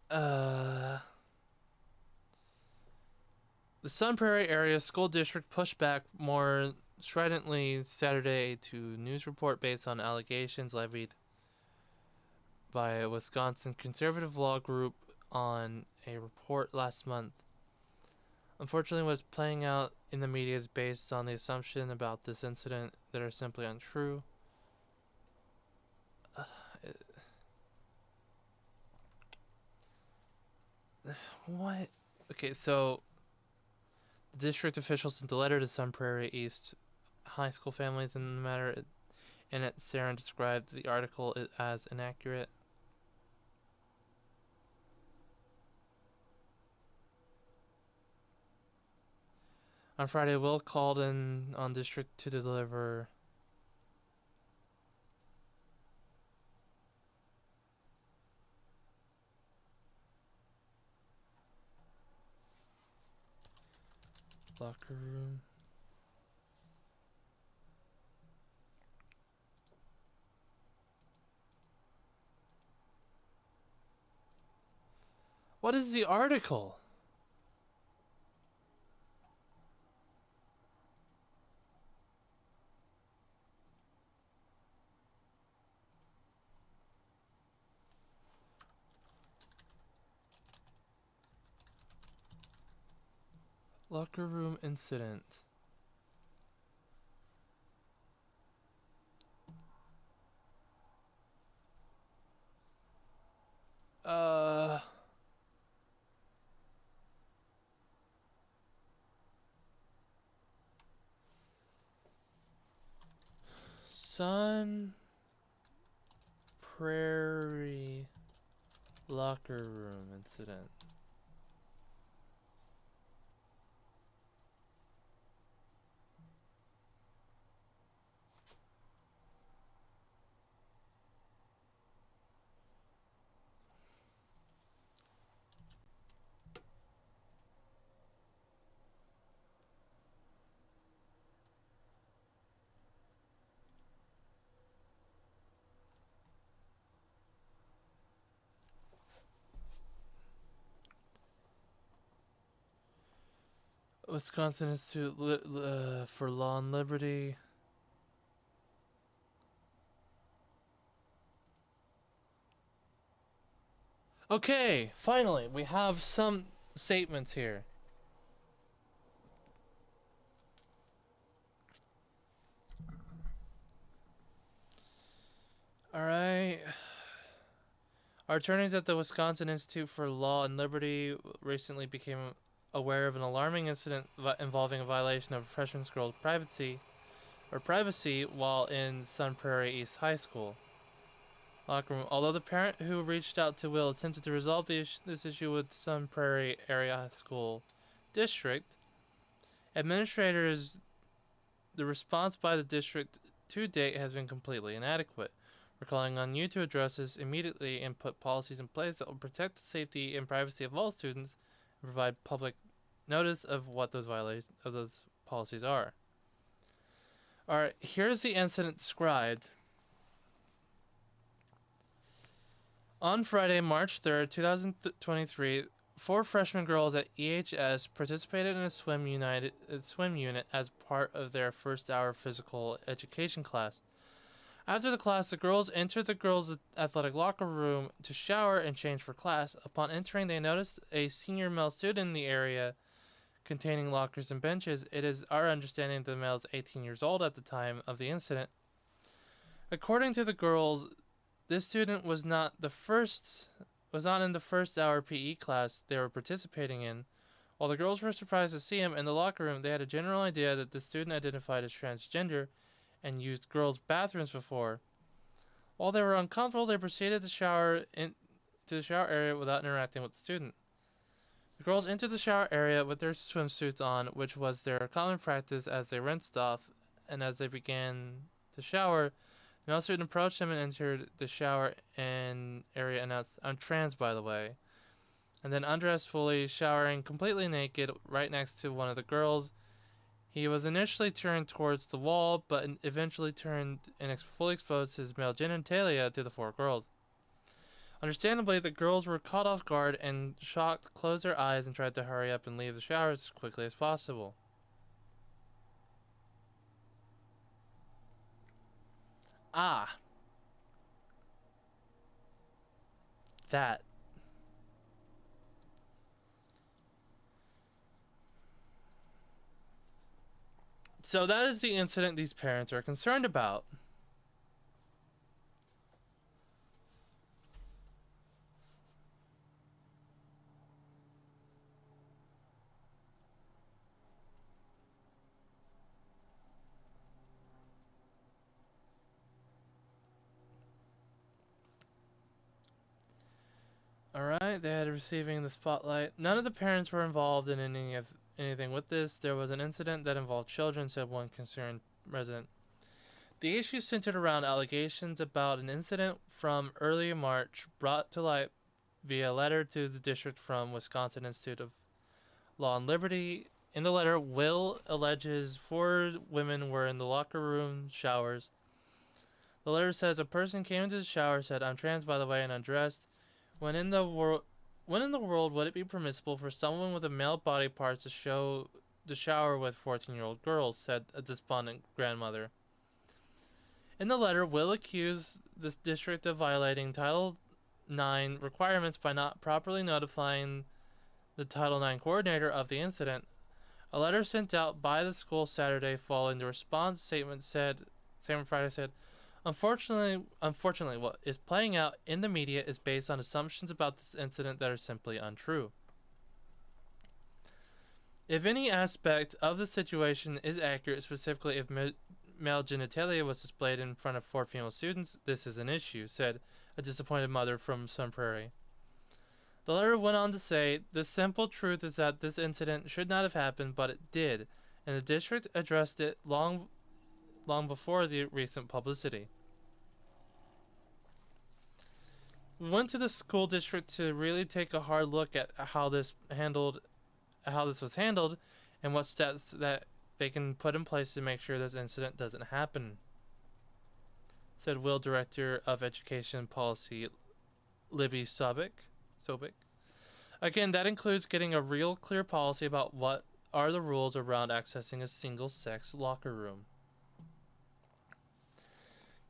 The Sun Prairie Area School District pushed back more stridently Saturday to news report based on allegations levied by a Wisconsin conservative law group on a report last month. Unfortunately, what's playing out in the media is based on the assumption about this incident that are simply untrue. What? Okay, so the district officials sent a letter to some Prairie East high school families in the matter. In it, Sarah described the article as inaccurate. On Friday, Will called in on district to deliver locker room. What is the article? Locker room incident. Sun Prairie locker room incident. Wisconsin Institute for Law and Liberty. Okay, finally, we have some statements here. Alright. Our attorneys at the Wisconsin Institute for Law and Liberty recently became aware of an alarming incident involving a violation of a freshman girl's privacy while in Sun Prairie East High School locker room. Although the parent who reached out to Will attempted to resolve this issue with Sun Prairie Area School District, administrators, the response by the district to date has been completely inadequate. We're calling on you to address this immediately and put policies in place that will protect the safety and privacy of all students and provide public notice of what those policies are. Alright, here's the incident described. On Friday, March 3rd, 2023, 4 freshman girls at EHS participated in a swim unit as part of their first hour physical education class. After the class, the girls entered the girls' athletic locker room to shower and change for class. Upon entering, they noticed a senior male student in the area containing lockers and benches. It is our understanding that the male is 18 years old at the time of the incident. According to the girls, this student was not in the first hour PE class they were participating in. While the girls were surprised to see him in the locker room, they had a general idea that the student identified as transgender and used girls' bathrooms before. While they were uncomfortable, they proceeded to to the shower area without interacting with the student. The girls entered the shower area with their swimsuits on, which was their common practice as they rinsed off, and as they began to shower, the male student approached them and entered the shower area and announced, "I'm trans, by the way," and then undressed fully, showering completely naked right next to one of the girls. He was initially turned towards the wall, but eventually turned and fully exposed his male genitalia to the 4 girls. Understandably, the girls were caught off guard and shocked, closed their eyes, and tried to hurry up and leave the shower as quickly as possible. That. So that is the incident these parents are concerned about. Alright, they had receiving the spotlight. None of the parents were involved in anything with this. There was an incident that involved children, said one concerned resident. The issue centered around allegations about an incident from early March brought to light via letter to the district from Wisconsin Institute of Law and Liberty. In the letter, Will alleges 4 women were in the locker room showers. The letter says a person came into the shower, said, "I'm trans, by the way," and undressed. When in the world would it be permissible for someone with a male body part to shower with 14-year-old girls, said a despondent grandmother. In the letter, Will accused the district of violating Title IX requirements by not properly notifying the Title IX coordinator of the incident. A letter sent out by the school Saturday following the response statement Friday said, Unfortunately, what is playing out in the media is based on assumptions about this incident that are simply untrue. If any aspect of the situation is accurate, specifically if male genitalia was displayed in front of 4 female students, this is an issue, said a disappointed mother from Sun Prairie. The letter went on to say, the simple truth is that this incident should not have happened, but it did, and the district addressed it long before the recent publicity. We went to the school district to really take a hard look at how this was handled, and what steps that they can put in place to make sure this incident doesn't happen, said Will Director of Education Policy Libby Sobek. Again, that includes getting a real clear policy about what are the rules around accessing a single-sex locker room.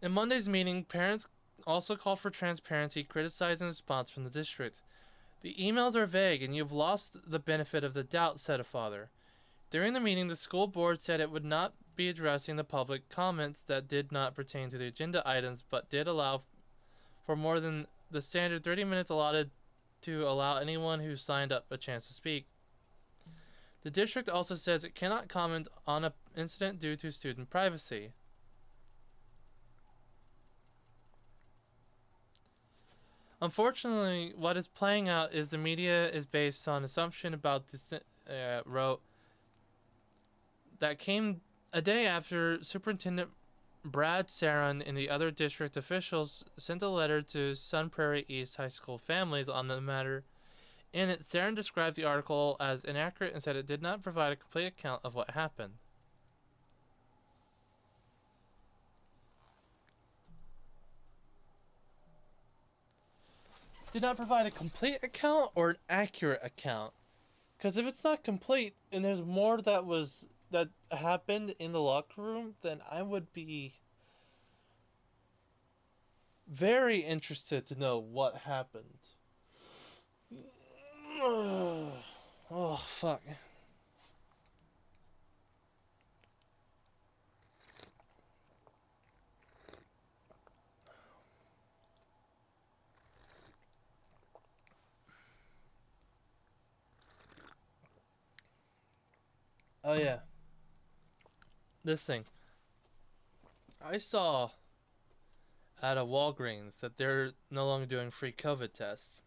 In Monday's meeting, parents also called for transparency, criticizing the response from the district. The emails are vague, and you've lost the benefit of the doubt, said a father. During the meeting, the school board said it would not be addressing the public comments that did not pertain to the agenda items, but did allow for more than the standard 30 minutes allotted to allow anyone who signed up a chance to speak. The district also says it cannot comment on an incident due to student privacy. Unfortunately, what is playing out is the media is based on assumption about this, wrote, that came a day after Superintendent Brad Saron and the other district officials sent a letter to Sun Prairie East High School families on the matter. In it, Saron described the article as inaccurate and said it did not provide a complete account of what happened. Did not provide a complete account or an accurate account? Because if it's not complete and there's more that happened in the locker room, then I would be very interested to know what happened. Oh, fuck. Oh, yeah. This thing. I saw at a Walgreens that they're no longer doing free COVID tests.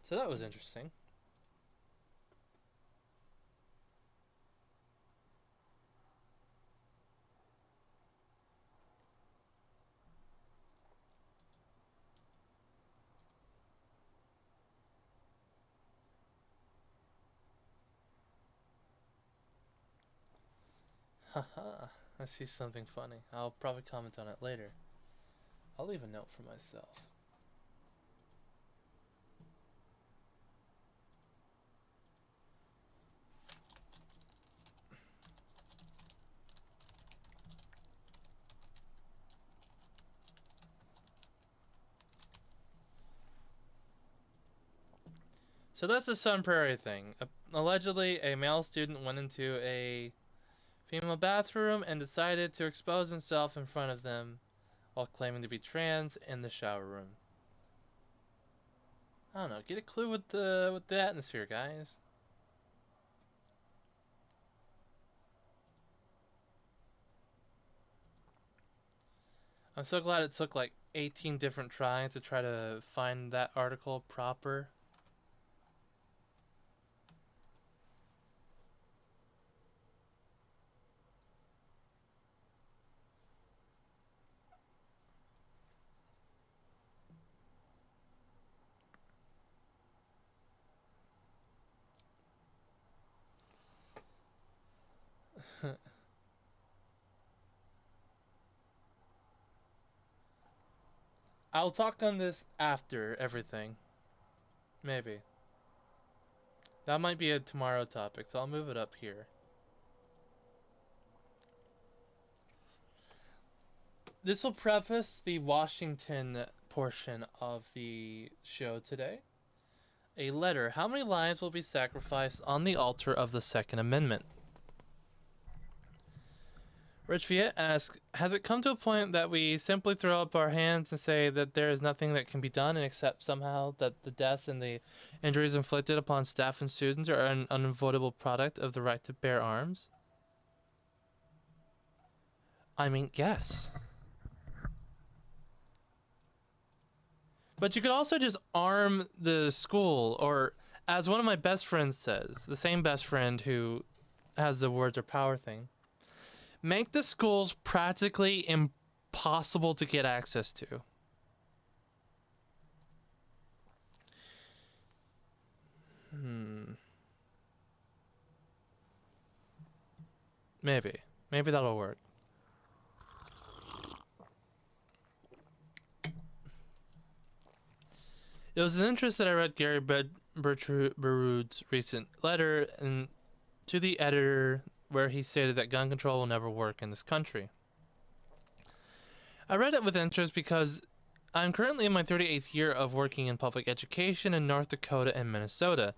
So that was interesting. Haha, I see something funny. I'll probably comment on it later. I'll leave a note for myself. So that's the Sun Prairie thing. Allegedly, a male student went into a female bathroom and decided to expose himself in front of them while claiming to be trans in the shower room. I don't know. Get a clue with the atmosphere, guys. I'm so glad it took like 18 different tries to try to find that article proper. I'll talk on this after everything. Maybe. That might be a tomorrow topic, so I'll move it up here. This will preface the Washington portion of the show today. A letter. How many lives will be sacrificed on the altar of the Second Amendment? Rich Viet asks, has it come to a point that we simply throw up our hands and say that there is nothing that can be done and accept somehow that the deaths and the injuries inflicted upon staff and students are an unavoidable product of the right to bear arms? I mean, yes. But you could also just arm the school, or as one of my best friends says, the same best friend who has the words or power thing, make the schools practically impossible to get access to. Maybe that'll work. It was an interest that I read Gary Berud's recent letter to the editor where he stated that gun control will never work in this country. I read it with interest because I'm currently in my 38th year of working in public education in North Dakota and Minnesota.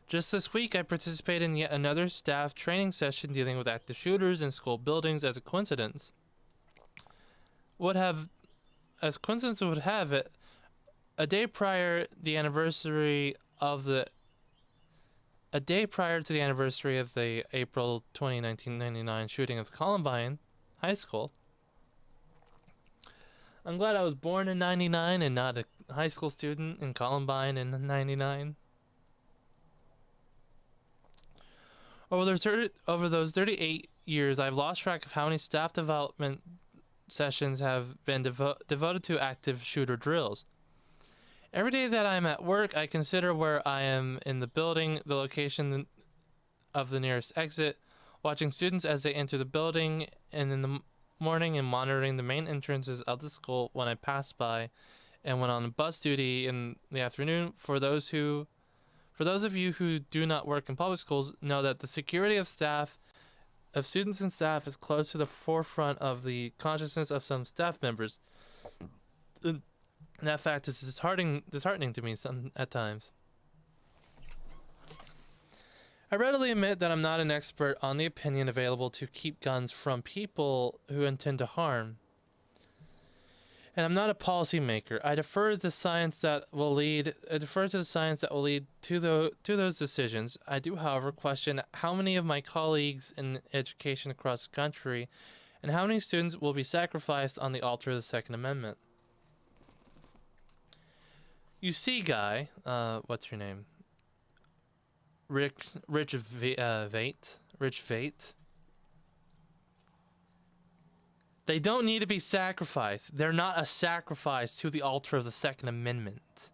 Just this week, I participated in yet another staff training session dealing with active shooters in school buildings. As coincidence would have it, a day prior to the anniversary of the April 20, 1999 shooting of Columbine High School. I'm glad I was born in 99 and not a high school student in Columbine in 99. Over those 38 years, I've lost track of how many staff development sessions have been devoted to active shooter drills. Every day that I'm at work, I consider where I am in the building, the location of the nearest exit, watching students as they enter the building, and in the morning and monitoring the main entrances of the school when I pass by, and when on bus duty in the afternoon. For those of you who do not work in public schools, know that the security of students and staff is close to the forefront of the consciousness of some staff members. And that fact is disheartening to me at times. I readily admit that I'm not an expert on the opinion available to keep guns from people who intend to harm. And I'm not a policymaker. I defer to the science that will lead to those decisions. I do, however, question how many of my colleagues in education across the country and how many students will be sacrificed on the altar of the Second Amendment. You see, guy, what's your name? Rich Vate. They don't need to be sacrificed. They're not a sacrifice to the altar of the Second Amendment.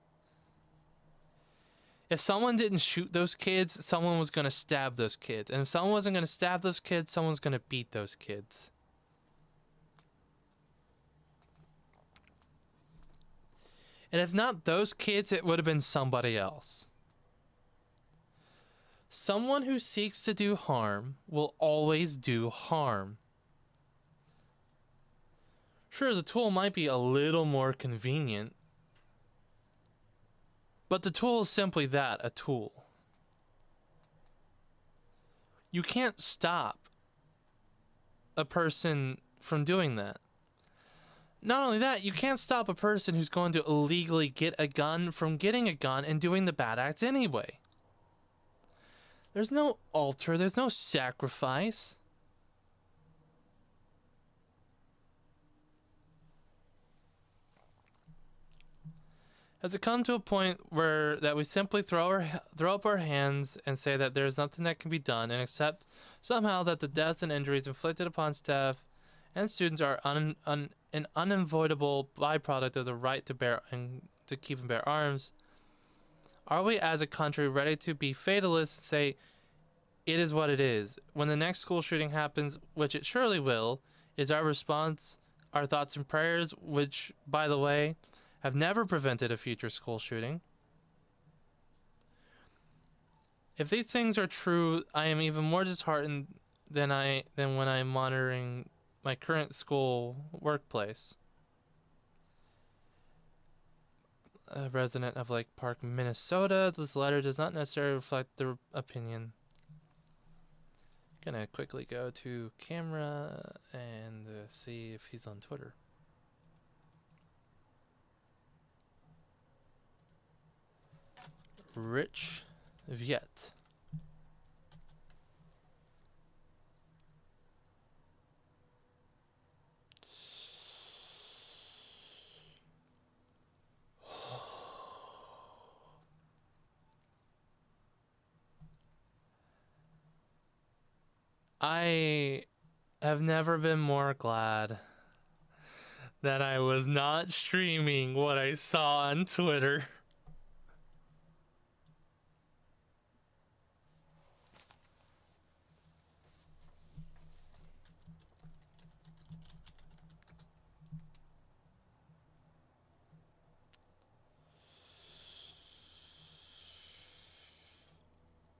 If someone didn't shoot those kids, someone was going to stab those kids. And if someone wasn't going to stab those kids, someone's going to beat those kids. And if not those kids, it would have been somebody else. Someone who seeks to do harm will always do harm. Sure, the tool might be a little more convenient, but the tool is simply that, a tool. You can't stop a person from doing that. Not only that, you can't stop a person who's going to illegally get a gun from getting a gun and doing the bad acts anyway. There's no altar, there's no sacrifice. Has it come to a point where that we simply throw up our hands and say that there's nothing that can be done, and accept somehow that the deaths and injuries inflicted upon staff and students are an unavoidable byproduct of the right to bear and to keep and bear arms? Are we as a country ready to be fatalists and say it is what it is? When the next school shooting happens, which it surely will, is our response our thoughts and prayers, which, by the way, have never prevented a future school shooting? If these things are true, I am even more disheartened than when I'm monitoring my current school workplace. A resident of Lake Park, Minnesota. This letter does not necessarily reflect their opinion. Gonna quickly go to camera and see if he's on Twitter. Rich Viet. I have never been more glad that I was not streaming what I saw on Twitter.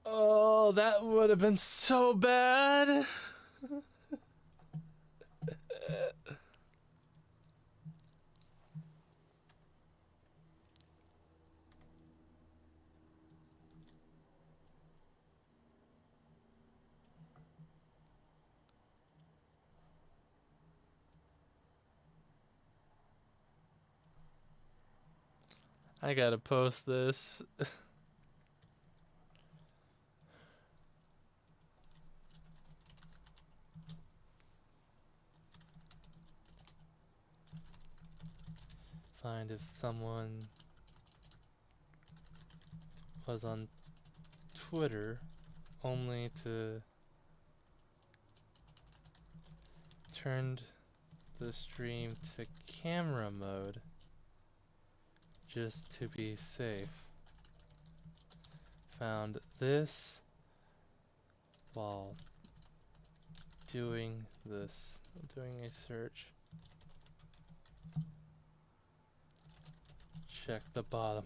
Oh, that would have been so bad. I gotta post this. Find if someone was on Twitter only to turned the stream to camera mode just to be safe. Found this while doing this, doing a search. Check the bottom.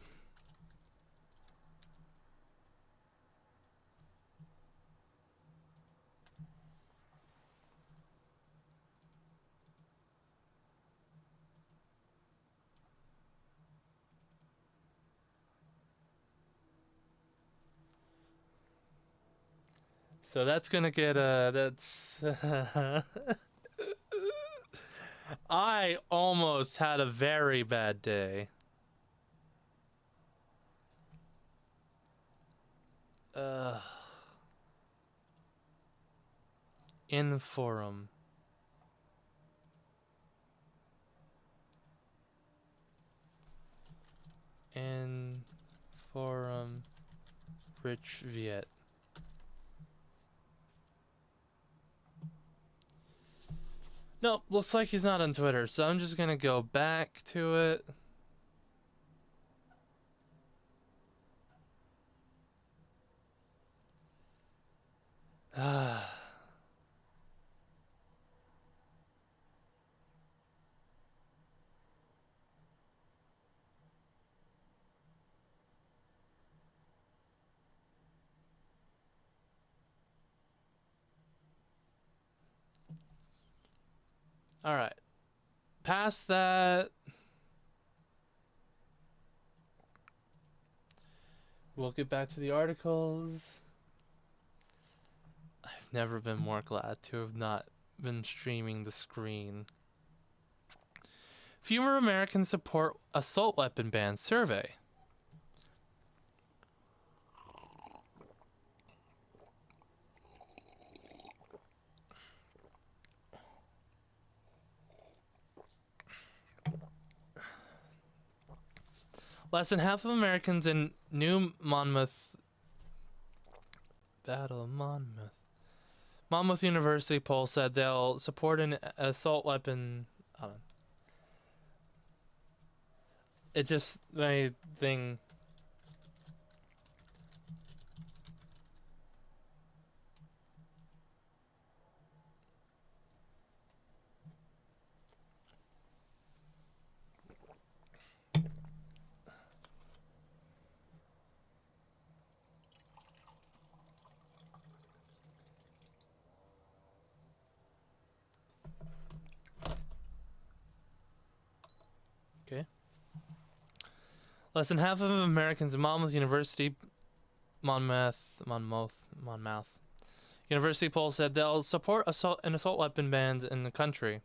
So that's gonna get that's I almost had a very bad day. In forum. In forum Rich Viet. Nope, looks like he's not on Twitter, so I'm just gonna go back to it. Alright. Past that, we'll get back to the articles. I've never been more glad to have not been streaming the screen. Fewer Americans support assault weapon ban survey. Less than half of Americans in New Monmouth Monmouth University poll said they'll support an assault weapon. It just my thing. Okay. Less than half of Americans in Monmouth University poll said they'll support an assault weapon bans in the country.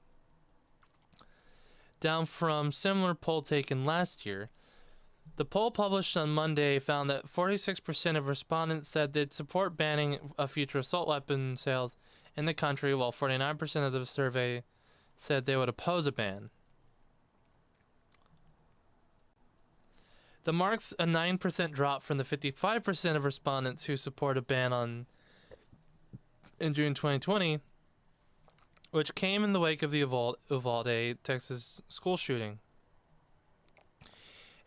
Down from similar poll taken last year. The poll published on Monday found that 46% of respondents said they'd support banning future assault weapon sales in the country, while 49% of the survey said they would oppose a ban. The marks a 9% drop from the 55% of respondents who support a ban on in June 2020, which came in the wake of the Uvalde, Texas school shooting,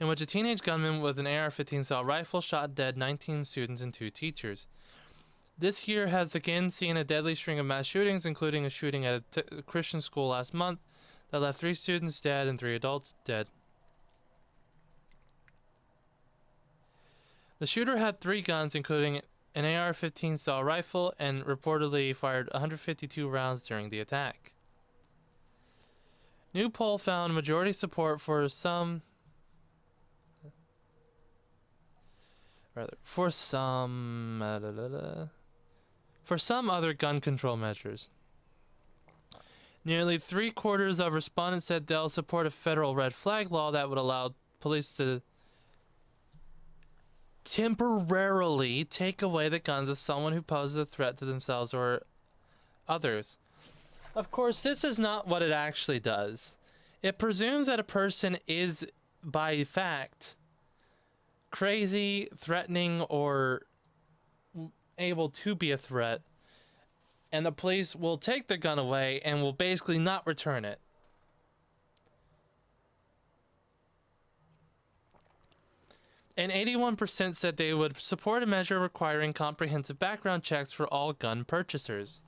in which a teenage gunman with an AR-15 style rifle shot dead 19 students and 2 teachers. This year has again seen a deadly string of mass shootings, including a shooting at a Christian school last month that left 3 students dead and 3 adults dead. The shooter had 3 guns, including an AR-15 style rifle, and reportedly fired 152 rounds during the attack. New poll found majority support for some other gun control measures. Nearly 3/4 of respondents said they'll support a federal red flag law that would allow police to temporarily take away the guns of someone who poses a threat to themselves or others. Of course, this is not what it actually does. It presumes that a person is, by fact, crazy, threatening, or able to be a threat, and the police will take the gun away and will basically not return it. And 81% said they would support a measure requiring comprehensive background checks for all gun purchasers.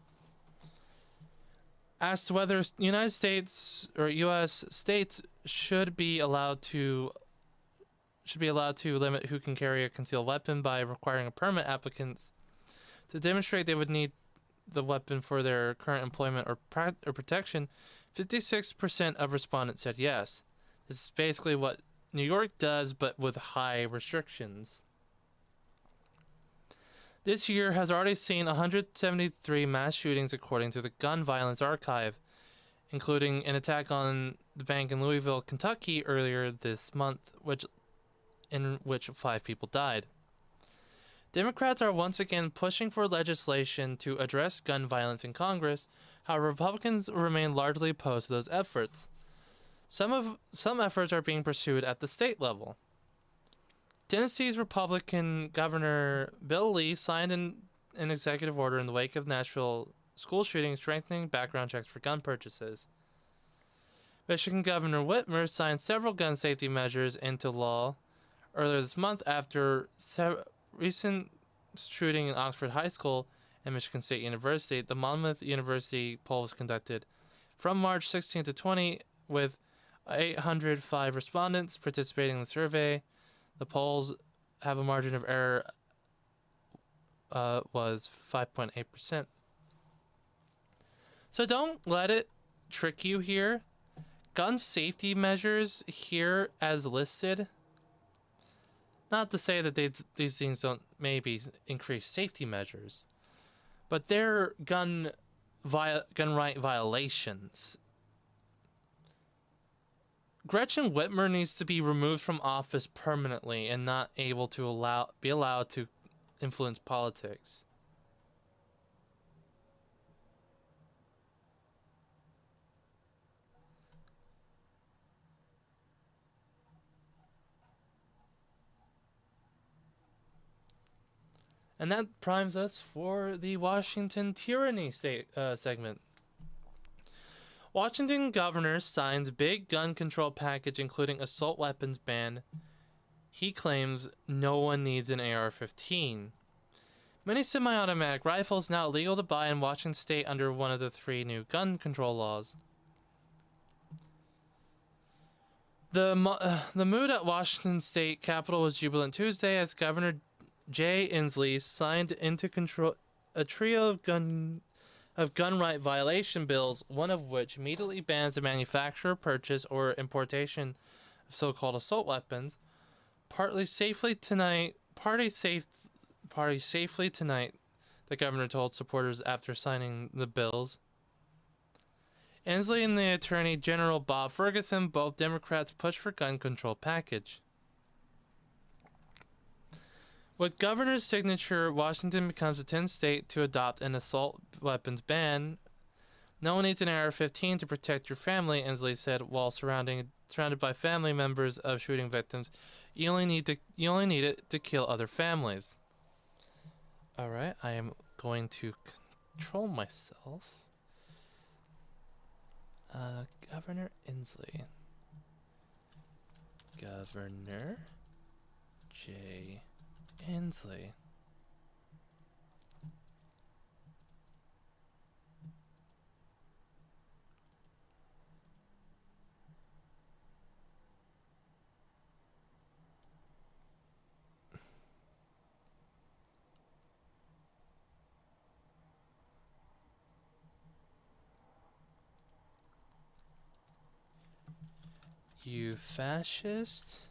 Asked whether United States or U.S. states should be allowed to limit who can carry a concealed weapon by requiring a permit applicants to demonstrate they would need the weapon for their current employment or protection, 56% of respondents said yes. This is basically what New York does, but with high restrictions. This year has already seen 173 mass shootings according to the Gun Violence Archive, including an attack on the bank in Louisville, Kentucky earlier this month, in which 5 people died. Democrats are once again pushing for legislation to address gun violence in Congress. However, Republicans remain largely opposed to those efforts. Some efforts are being pursued at the state level. Tennessee's Republican Governor Bill Lee signed an executive order in the wake of Nashville school shooting, strengthening background checks for gun purchases. Michigan Governor Whitmer signed several gun safety measures into law earlier this month after recent shooting in Oxford High School and Michigan State University. The Monmouth University poll was conducted from March 16 to 20 with 805 respondents participating in the survey. The polls have a margin of error was 5.8%. So don't let it trick you here. Gun safety measures here as listed. Not to say that these things don't maybe increase safety measures, but they're gun right violations. Gretchen Whitmer needs to be removed from office permanently and not able to be allowed to influence politics. And that primes us for the Washington Tyranny segment. Washington governor signs big gun control package including assault weapons ban. He claims no one needs an AR-15. Many semi-automatic rifles now legal to buy in Washington state under one of the 3 new gun control laws. The mood at Washington state capitol was jubilant Tuesday as Governor Jay Inslee signed into control a trio of gun right violation bills, one of which immediately bans the manufacture, purchase, or importation of so-called assault weapons. Party safely tonight, the governor told supporters after signing the bills. Inslee and the Attorney General Bob Ferguson, both Democrats, pushed for gun control package. With governor's signature, Washington becomes the 10th state to adopt an assault weapons ban. No one needs an AR-15 to protect your family, Inslee said, while surrounded by family members of shooting victims. You only need it to kill other families. All right, I am going to control myself. Governor Inslee. Governor J. Inslee. You fascist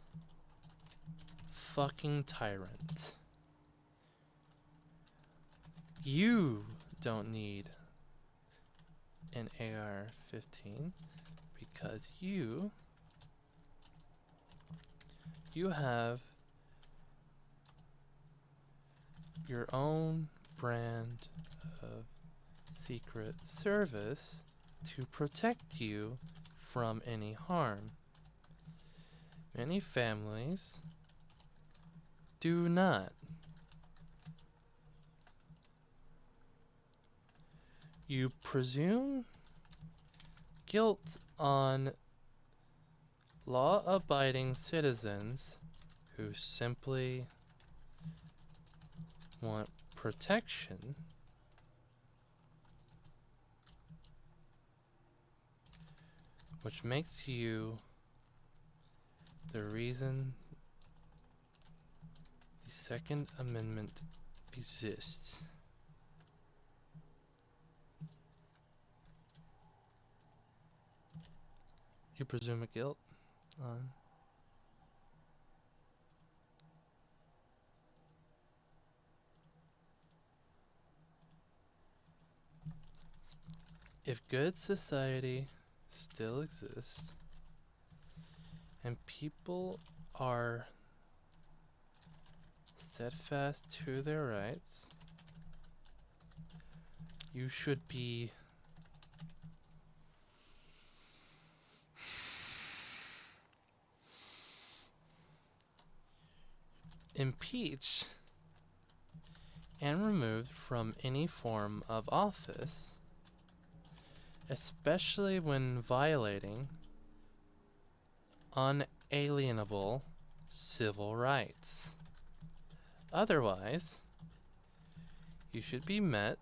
fucking tyrant. You don't need an AR-15 because you have your own brand of Secret Service to protect you from any harm. Many families do not. You presume guilt on law-abiding citizens who simply want protection, which makes you the reason the Second Amendment exists. You presume a guilt on if good society still exists and people are steadfast to their rights, you should be impeached and removed from any form of office, especially when violating unalienable civil rights. Otherwise, you should be met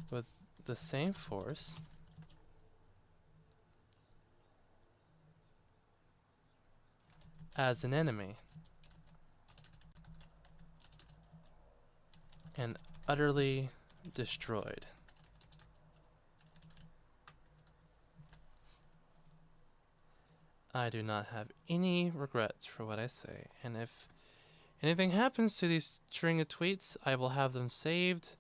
with the same force as an enemy and utterly destroyed. I do not have any regrets for what I say, and if anything happens to these string of tweets, I will have them saved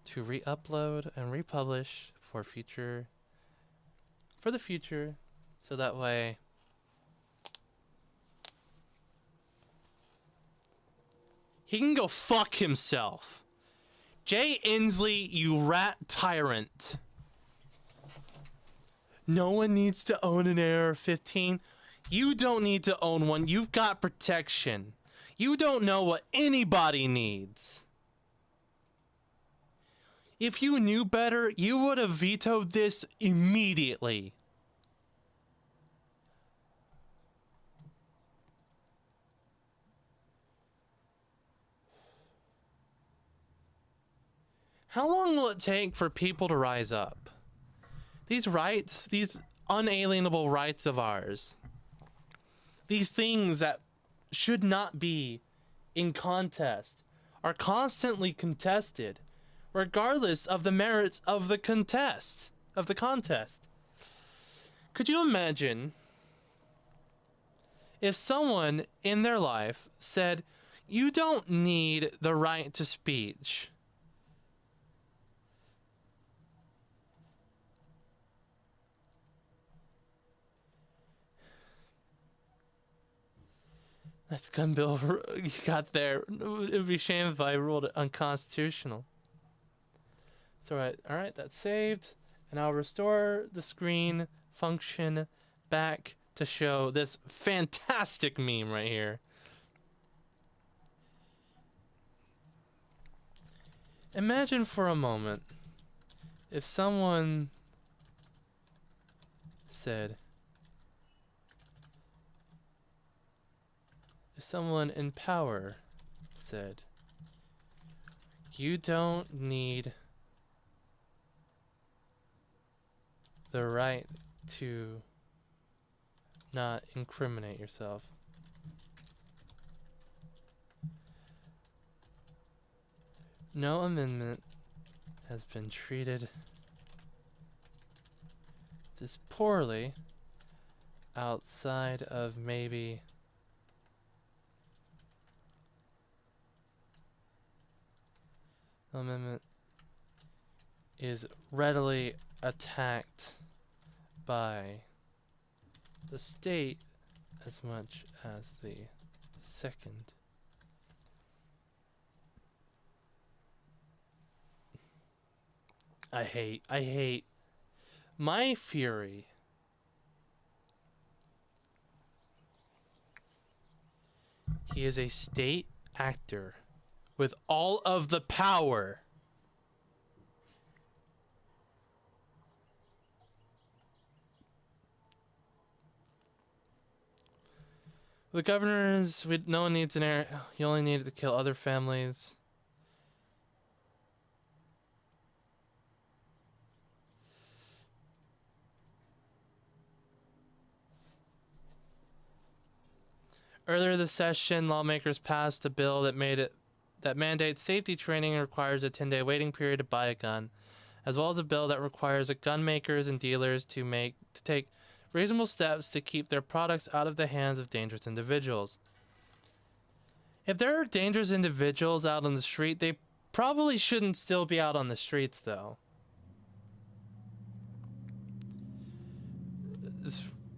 to re-upload and republish for the future, so that way he can go fuck himself. Jay Inslee, you rat tyrant. No one needs to own an AR-15. You don't need to own one. You've got protection. You don't know what anybody needs. If you knew better, you would have vetoed this immediately. How long will it take for people to rise up? These rights, these unalienable rights of ours, these things that should not be in contest, are constantly contested, regardless of the merits of the contest. Could you imagine if someone in their life said, "You don't need the right to speech"? That's gun bill you got there. It would be a shame if I ruled it unconstitutional. It's alright. Alright, that's saved. And I'll restore the screen function back to show this fantastic meme right here. Imagine for a moment if someone said, if someone in power said, you don't need the right to not incriminate yourself. No amendment has been treated this poorly outside of maybe the amendment is readily attacked by the state as much as the second. I hate my fury. He is a state actor with all of the power. The governors, no one needs an heir. You only needed to kill other families. Earlier this session, lawmakers passed a bill that mandates safety training and requires a 10-day waiting period to buy a gun, as well as a bill that requires gun makers and dealers to take reasonable steps to keep their products out of the hands of dangerous individuals. If there are dangerous individuals out on the street, they probably shouldn't still be out on the streets, though.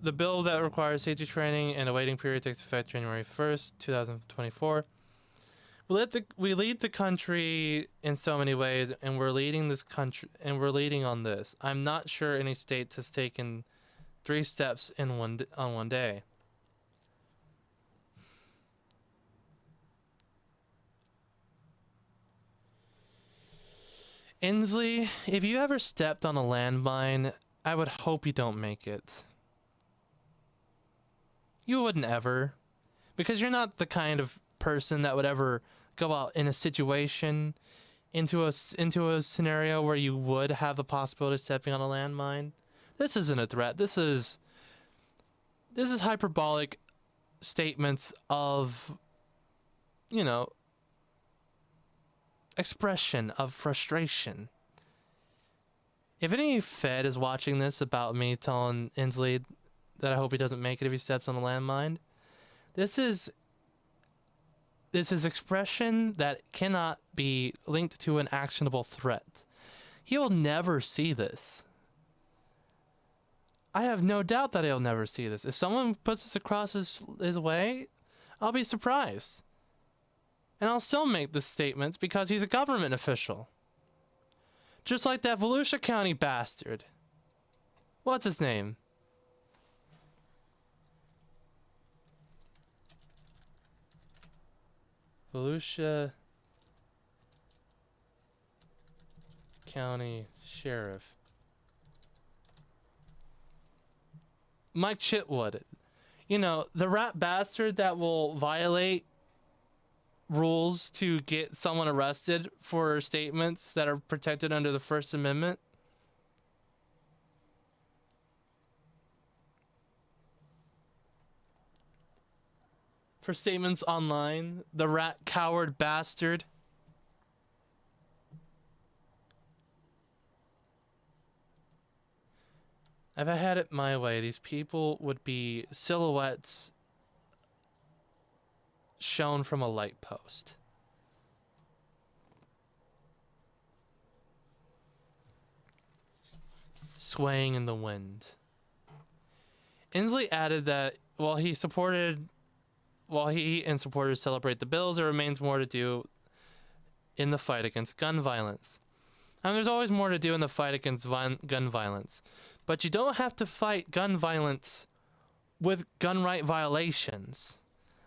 The bill that requires safety training and a waiting period takes effect January 1st, 2024. We lead the country in so many ways, and we're leading this country, and we're leading on this. I'm not sure any state has taken 3 steps on one day. Inslee, if you ever stepped on a landmine, I would hope you don't make it. You wouldn't ever, because you're not the kind of person that would ever go out in a situation into a scenario where you would have the possibility of stepping on a landmine. This isn't a threat. This is hyperbolic statements of, you know, expression of frustration. If any Fed is watching this about me telling Inslee that I hope he doesn't make it if he steps on a landmine, this is expression that cannot be linked to an actionable threat. He will never see this. I have no doubt that he'll never see this. If someone puts this across his way, I'll be surprised. And I'll still make the statements because he's a government official. Just like that Volusia County bastard. What's his name? Volusia County Sheriff Mike Chitwood. You know, the rat bastard that will violate rules to get someone arrested for statements that are protected under the First Amendment. For statements online, the rat coward bastard. If I had it my way, these people would be silhouettes shown from a light post. Swaying in the wind. Inslee added that while he and supporters celebrate the bills, there remains more to do in the fight against gun violence. And there's always more to do in the fight against gun violence. But you don't have to fight gun violence with gun right violations.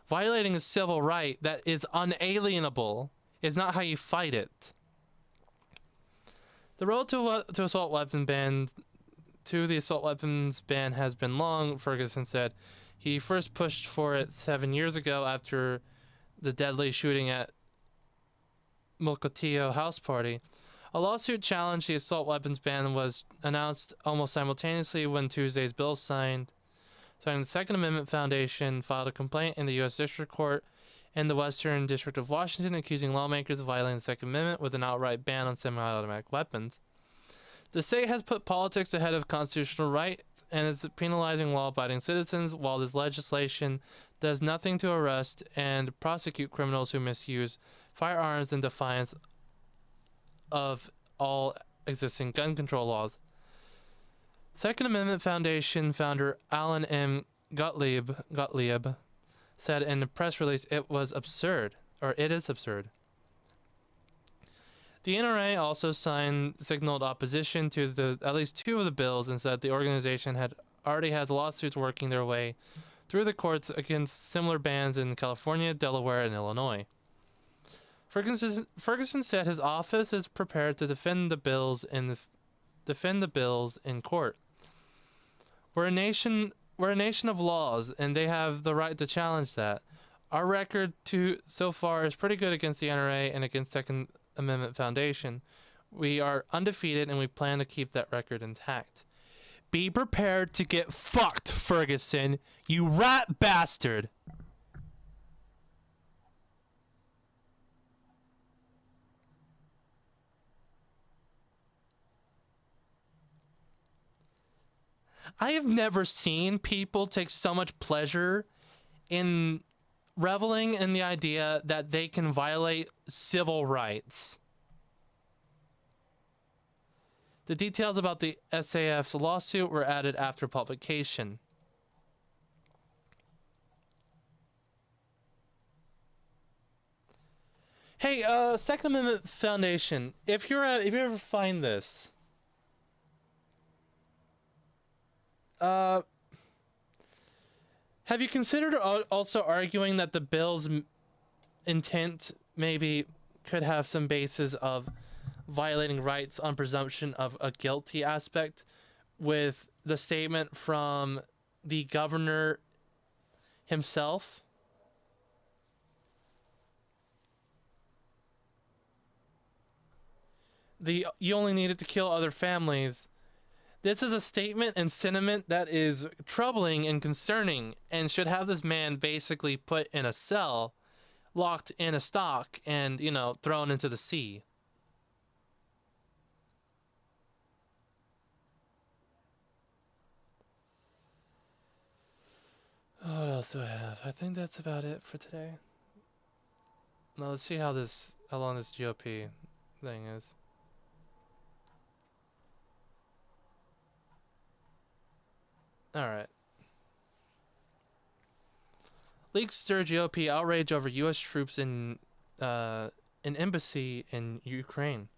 Violating a civil right that is unalienable is not how you fight it. The road to assault weapon ban to the assault weapons ban has been long, Ferguson said. He first pushed for it 7 years ago after the deadly shooting at Mukilteo house party. A lawsuit challenged the assault weapons ban was announced almost simultaneously when Tuesday's bill signed. The Second Amendment Foundation filed a complaint in the U.S. District Court in the Western District of Washington accusing lawmakers of violating the Second Amendment with an outright ban on semi-automatic weapons. The state has put politics ahead of constitutional rights and is penalizing law-abiding citizens, while this legislation does nothing to arrest and prosecute criminals who misuse firearms in defiance of all existing gun control laws. Second Amendment Foundation founder Alan M. Gottlieb said in a press release it is absurd. The NRA also signaled opposition to at least 2 of the bills and said the organization already has lawsuits working their way through the courts against similar bans in California, Delaware, and Illinois. Ferguson said his office is prepared to defend the bills in court. We're a nation of laws, and they have the right to challenge that. Our record so far is pretty good against the NRA and against Second Amendment Foundation. We are undefeated, and we plan to keep that record intact. Be prepared to get fucked, Ferguson, you rat bastard. I have never seen people take so much pleasure in reveling in the idea that they can violate civil rights. The details about the SAF's lawsuit were added after publication. Hey, Second Amendment Foundation, if you ever find this, have you considered also arguing that the bill's intent maybe could have some basis of violating rights on presumption of a guilty aspect, with the statement from the governor himself? You only needed to kill other families. This is a statement and sentiment that is troubling and concerning, and should have this man basically put in a cell, locked in a stock, and, thrown into the sea. What else do I have? I think that's about it for today. Now let's see how long this GOP thing is. All right. Leaks stir GOP outrage over U.S. troops in an embassy in Ukraine.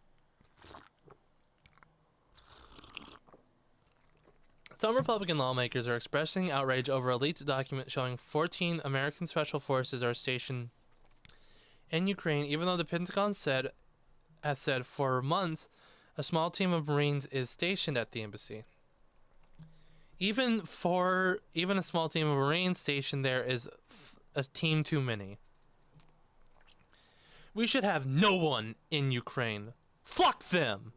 Some Republican lawmakers are expressing outrage over a leaked document showing 14 American special forces are stationed in Ukraine, even though the Pentagon has said for months a small team of Marines is stationed at the embassy. Even a small team of Marines stationed there is a team too many. We should have no one in Ukraine. Fuck them!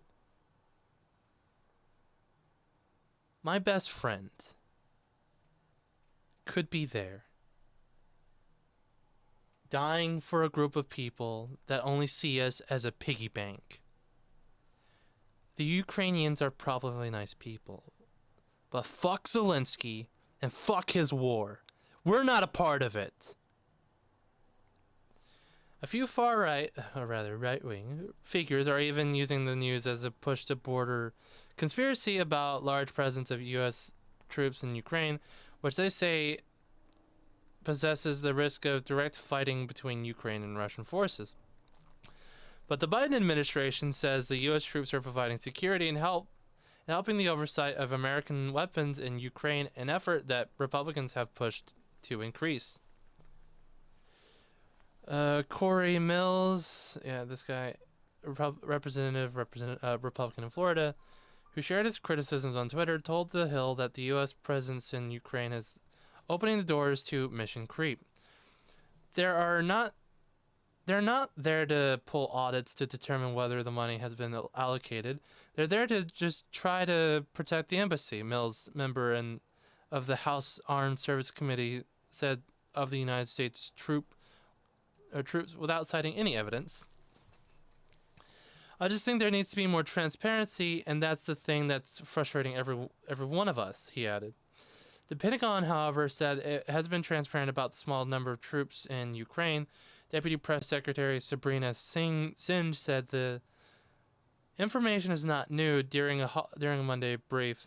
My best friend could be there, dying for a group of people that only see us as a piggy bank. The Ukrainians are probably nice people, but fuck Zelensky and fuck his war. We're not a part of it. A few far-right, or rather right-wing, figures are even using the news as a push to border conspiracy about large presence of U.S. troops in Ukraine, which they say possesses the risk of direct fighting between Ukraine and Russian forces. But the Biden administration says the U.S. troops are providing security and helping the oversight of American weapons in Ukraine, an effort that Republicans have pushed to increase. Corey Mills, this guy, Republican in Florida, who shared his criticisms on Twitter, told The Hill that the U.S. presence in Ukraine is opening the doors to mission creep. They're not there to pull audits to determine whether the money has been allocated. They're there to just try to protect the embassy, Mills, member of the House Armed Service Committee, said of the United States troops without citing any evidence. I just think there needs to be more transparency, and that's the thing that's frustrating every one of us, he added. The Pentagon, however, said it has been transparent about the small number of troops in Ukraine. Deputy Press Secretary Sabrina Singh said the information is not new during a Monday brief.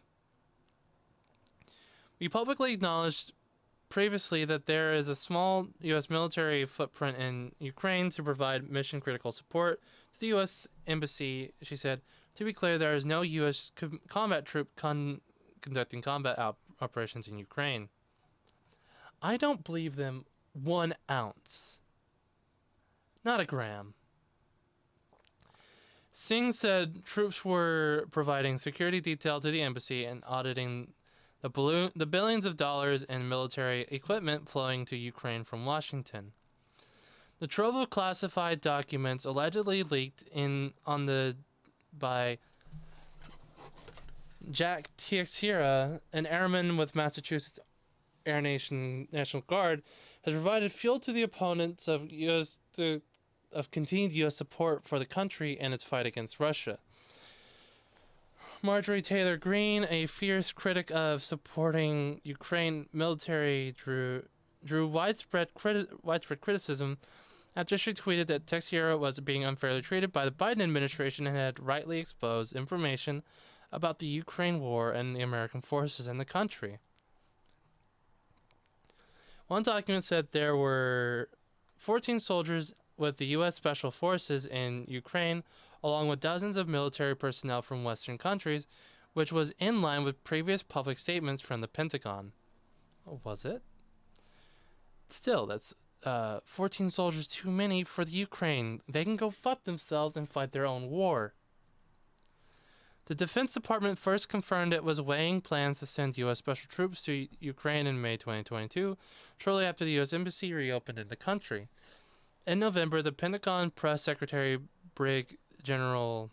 We publicly acknowledged previously that there is a small U.S. military footprint in Ukraine to provide mission-critical support to the U.S. Embassy, she said. To be clear, there is no U.S. combat troop conducting combat operations in Ukraine. I don't believe them 1 ounce. Not a gram. Singh said troops were providing security detail to the embassy and auditing the billions of dollars in military equipment flowing to Ukraine from Washington. The trove of classified documents allegedly leaked by Jack Teixeira, an airman with Massachusetts Air National Guard, has provided fuel to the opponents of continued U.S. support for the country and its fight against Russia. Marjorie Taylor Greene, a fierce critic of supporting Ukraine military, drew widespread criticism after she tweeted that Teixeira was being unfairly treated by the Biden administration and had rightly exposed information about the Ukraine war and the American forces in the country. One document said there were 14 soldiers with the U.S. Special Forces in Ukraine, along with dozens of military personnel from Western countries, which was in line with previous public statements from the Pentagon. Oh, was it? Still, that's 14 soldiers too many for the Ukraine. They can go fuck themselves and fight their own war. The Defense Department first confirmed it was weighing plans to send U.S. special troops to Ukraine in May 2022, shortly after the U.S. Embassy reopened in the country. In November, the Pentagon Press Secretary Brigadier General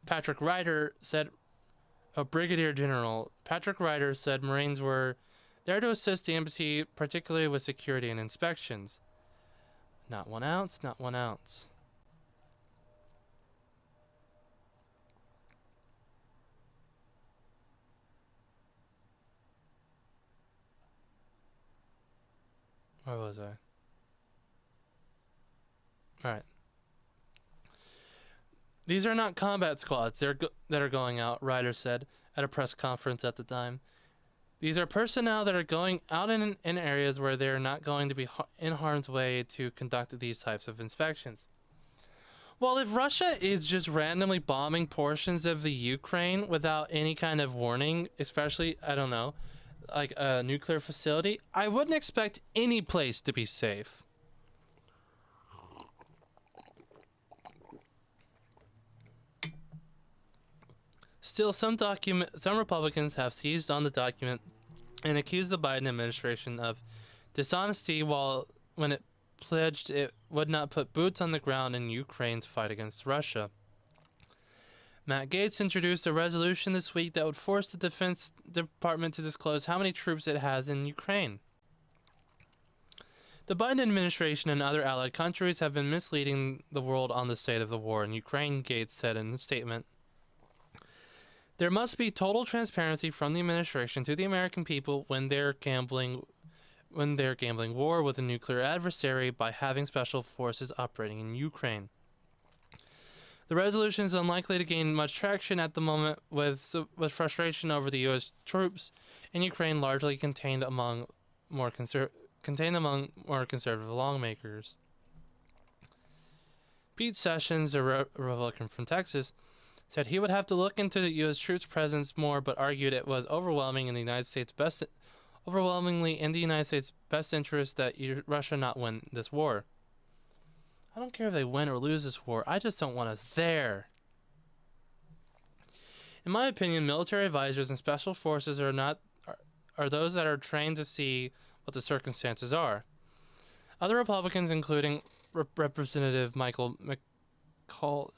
Patrick Ryder said Marines were there to assist the embassy, particularly with security and inspections. Not 1 ounce, not 1 ounce. Where was I? Alright. These are not combat squads that are going out, Ryder said at a press conference at the time. These are personnel that are going out in areas where they're not going to be in harm's way to conduct these types of inspections. Well, if Russia is just randomly bombing portions of the Ukraine without any kind of warning, especially, I don't know, like a nuclear facility, I wouldn't expect any place to be safe. Still, some Republicans have seized on the document and accused the Biden administration of dishonesty when it pledged it would not put boots on the ground in Ukraine's fight against Russia. Matt Gaetz introduced a resolution this week that would force the Defense Department to disclose how many troops it has in Ukraine. The Biden administration and other allied countries have been misleading the world on the state of the war in Ukraine, Gaetz said in a statement. There must be total transparency from the administration to the American people when they're gambling war with a nuclear adversary by having special forces operating in Ukraine. The resolution is unlikely to gain much traction at the moment, with frustration over the U.S. troops in Ukraine largely contained among more conservative lawmakers. Pete Sessions, a Republican from Texas, said he would have to look into the U.S. troops' presence more, but argued it was overwhelmingly in the United States' best interest that Russia not win this war. I don't care if they win or lose this war. I just don't want us there. In my opinion, military advisors and special forces are those that are trained to see what the circumstances are. Other Republicans, including Representative Michael McCall,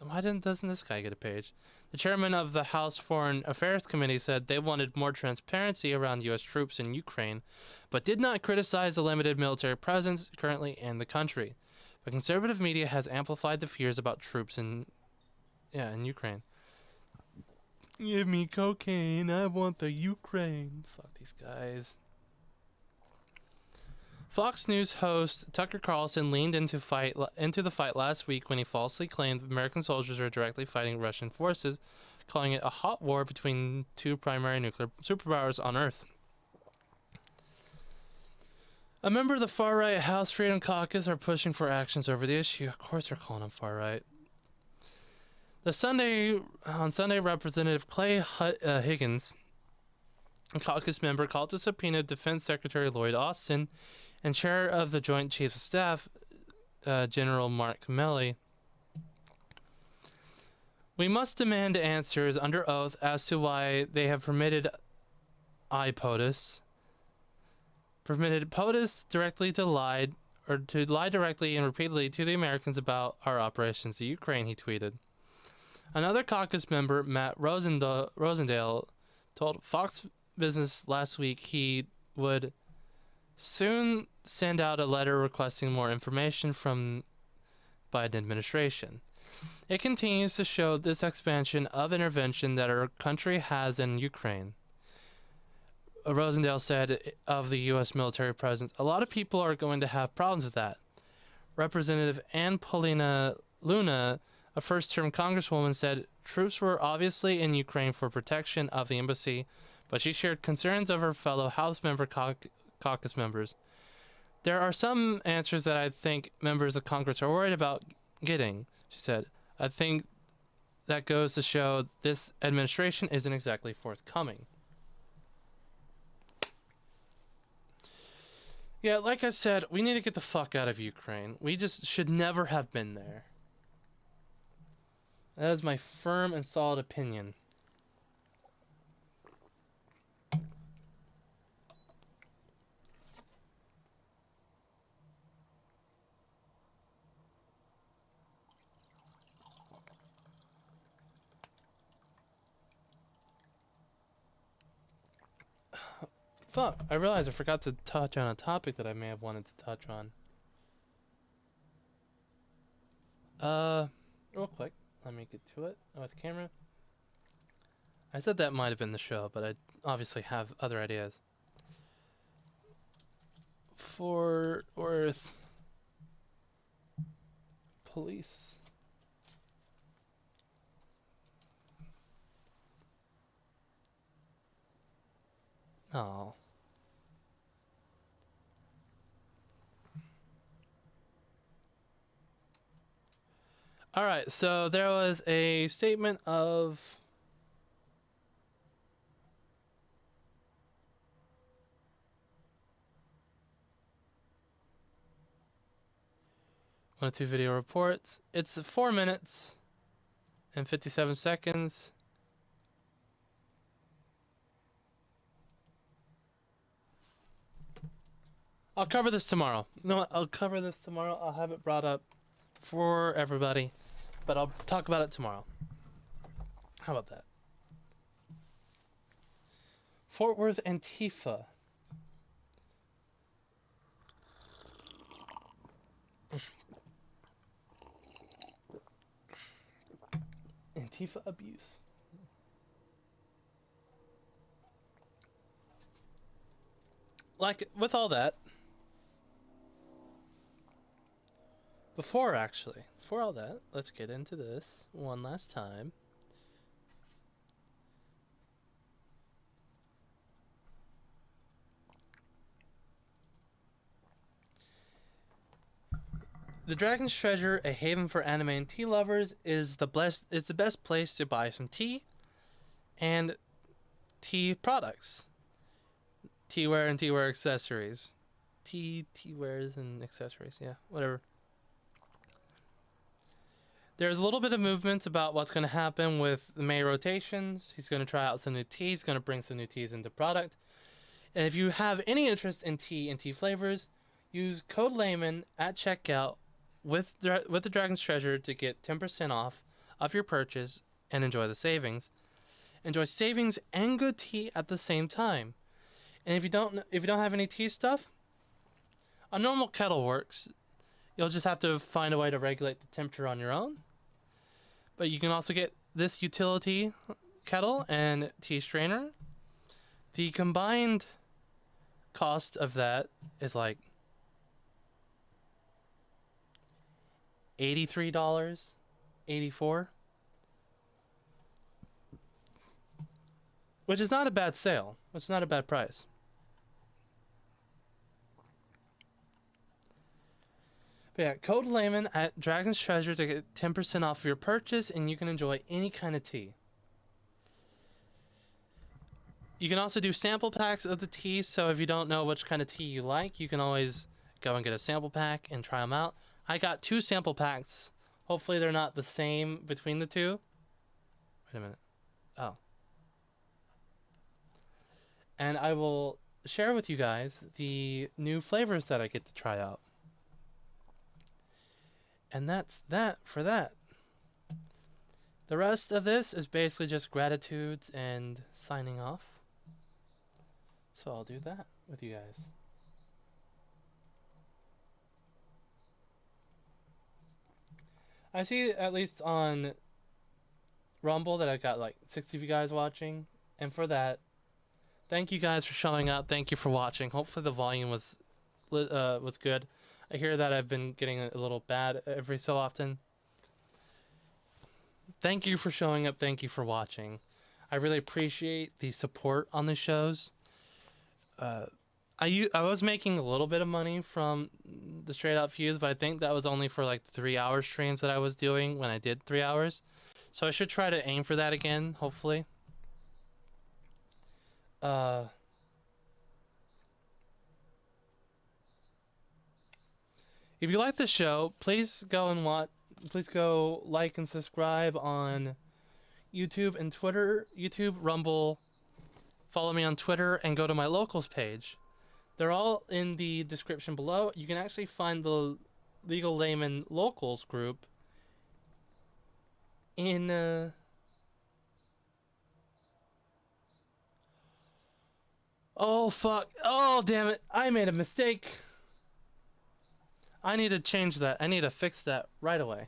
doesn't this guy get a page? The chairman of the House Foreign Affairs Committee said they wanted more transparency around U.S. troops in Ukraine, but did not criticize the limited military presence currently in the country. But conservative media has amplified the fears about troops in Ukraine. Give me cocaine, I want the Ukraine. Fuck these guys. Fox News host Tucker Carlson leaned into the fight last week when he falsely claimed American soldiers are directly fighting Russian forces, calling it a hot war between two primary nuclear superpowers on Earth. A member of the far-right House Freedom Caucus are pushing for actions over the issue. Of course they're calling them far-right. On Sunday, Representative Clay Higgins, a caucus member, called to subpoena Defense Secretary Lloyd Austin and Chair of the Joint Chiefs of Staff, General Mark Milley. We must demand answers under oath as to why they have permitted POTUS directly to lie directly and repeatedly to the Americans about our operations to Ukraine, he tweeted. Another caucus member, Matt Rosendale, told Fox Business last week he would soon send out a letter requesting more information from Biden administration. It continues to show this expansion of intervention that our country has in Ukraine. Rosendale said of the U.S. military presence, a lot of people are going to have problems with that. Representative Ann Paulina Luna, a first-term congresswoman, said troops were obviously in Ukraine for protection of the embassy, but she shared concerns of her fellow House member caucus members. There are some answers that I think members of Congress are worried about getting, she said. I think that goes to show this administration isn't exactly forthcoming. Yeah, like I said, we need to get the fuck out of Ukraine. We just should never have been there. That is my firm and solid opinion. Fuck, I realized I forgot to touch on a topic that I may have wanted to touch on. Real quick, let me get to it with the camera. I said that might have been the show, but I obviously have other ideas. Fort Worth Police. Oh. All right, so there was a statement of one or two video reports. It's 4 minutes and 57 seconds. I'll cover this tomorrow. No, I'll cover this tomorrow. I'll have it brought up for everybody, but I'll talk about it tomorrow. How about that? Fort Worth Antifa. Antifa abuse. Like, with all that, before all that, let's get into this one last time. The Dragon's Treasure, a haven for anime and tea lovers, is the best place to buy some tea and tea products. Teaware and teaware accessories. Teawares and accessories, yeah, whatever. There's a little bit of movement about what's going to happen with the May rotations. He's going to try out some new teas, going to bring some new teas into product. And if you have any interest in tea and tea flavors, use code Layman at checkout with the Dragon's Treasure to get 10% off of your purchase and enjoy the savings. Enjoy savings and good tea at the same time. And if you don't have any tea stuff, a normal kettle works. You'll just have to find a way to regulate the temperature on your own. But you can also get this utility kettle and tea strainer. The combined cost of that is like $83, $84, which is not a bad sale. It's not a bad price. But yeah, code Layman at Dragon's Treasure to get 10% off your purchase, and you can enjoy any kind of tea. You can also do sample packs of the tea, so if you don't know which kind of tea you like, you can always go and get a sample pack and try them out. I got 2 sample packs. Hopefully they're not the same between the two. Wait a minute. Oh. And I will share with you guys the new flavors that I get to try out. And that's that for that. The rest of this is basically just gratitudes and signing off. So I'll do that with you guys. I see at least on Rumble that I got like 60 of you guys watching. And for that, thank you guys for showing up. Thank you for watching. Hopefully the volume was good. I hear that I've been getting a little bad every so often. Thank you for showing up. Thank you for watching. I really appreciate the support on the shows. I was making a little bit of money from the straight out views, but I think that was only for like the 3-hour streams that I was doing when I did 3 hours. So I should try to aim for that again, hopefully. If you like the show, please go and watch. Please go like and subscribe on YouTube and Twitter. YouTube, Rumble. Follow me on Twitter and go to my locals page. They're all in the description below. You can actually find the Legal Layman Locals group in oh fuck. Oh damn it. I made a mistake. I need to change that. I need to fix that right away.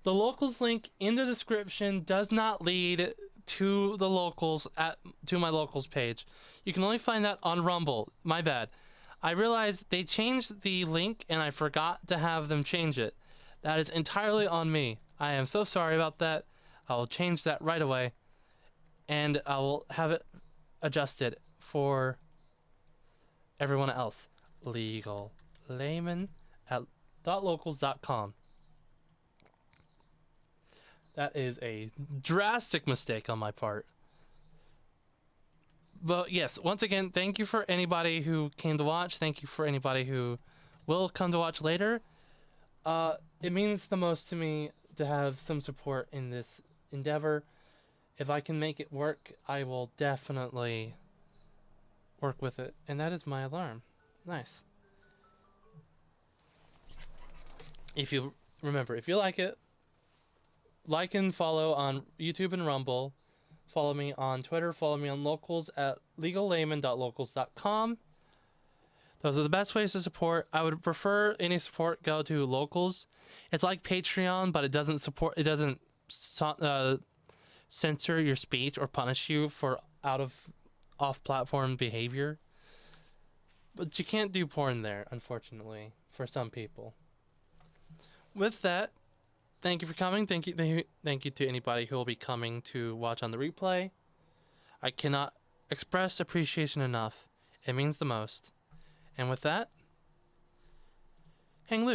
The locals link in the description does not lead to the locals to my locals page. You can only find that on Rumble. My bad. I realized they changed the link and I forgot to have them change it. That is entirely on me. I am so sorry about that. I will change that right away and I will have it adjusted for everyone else. Legal Layman at .locals.com. That is a drastic mistake on my part. But yes, once again, thank you for anybody who came to watch. Thank you for anybody who will come to watch later. It means the most to me to have some support in this endeavor. If I can make it work, I will definitely work with it. And that is my alarm. Nice. If you remember, if you like it, like and follow on YouTube and Rumble. Follow me on Twitter. Follow me on locals at legallayman.locals.com. Those are the best ways to support. I would prefer any support go to locals. It's like Patreon, but it doesn't censor your speech or punish you for off-platform behavior. But you can't do porn there, unfortunately, for some people. With that, thank you for coming. Thank you to anybody who will be coming to watch on the replay. I cannot express appreciation enough. It means the most. And with that,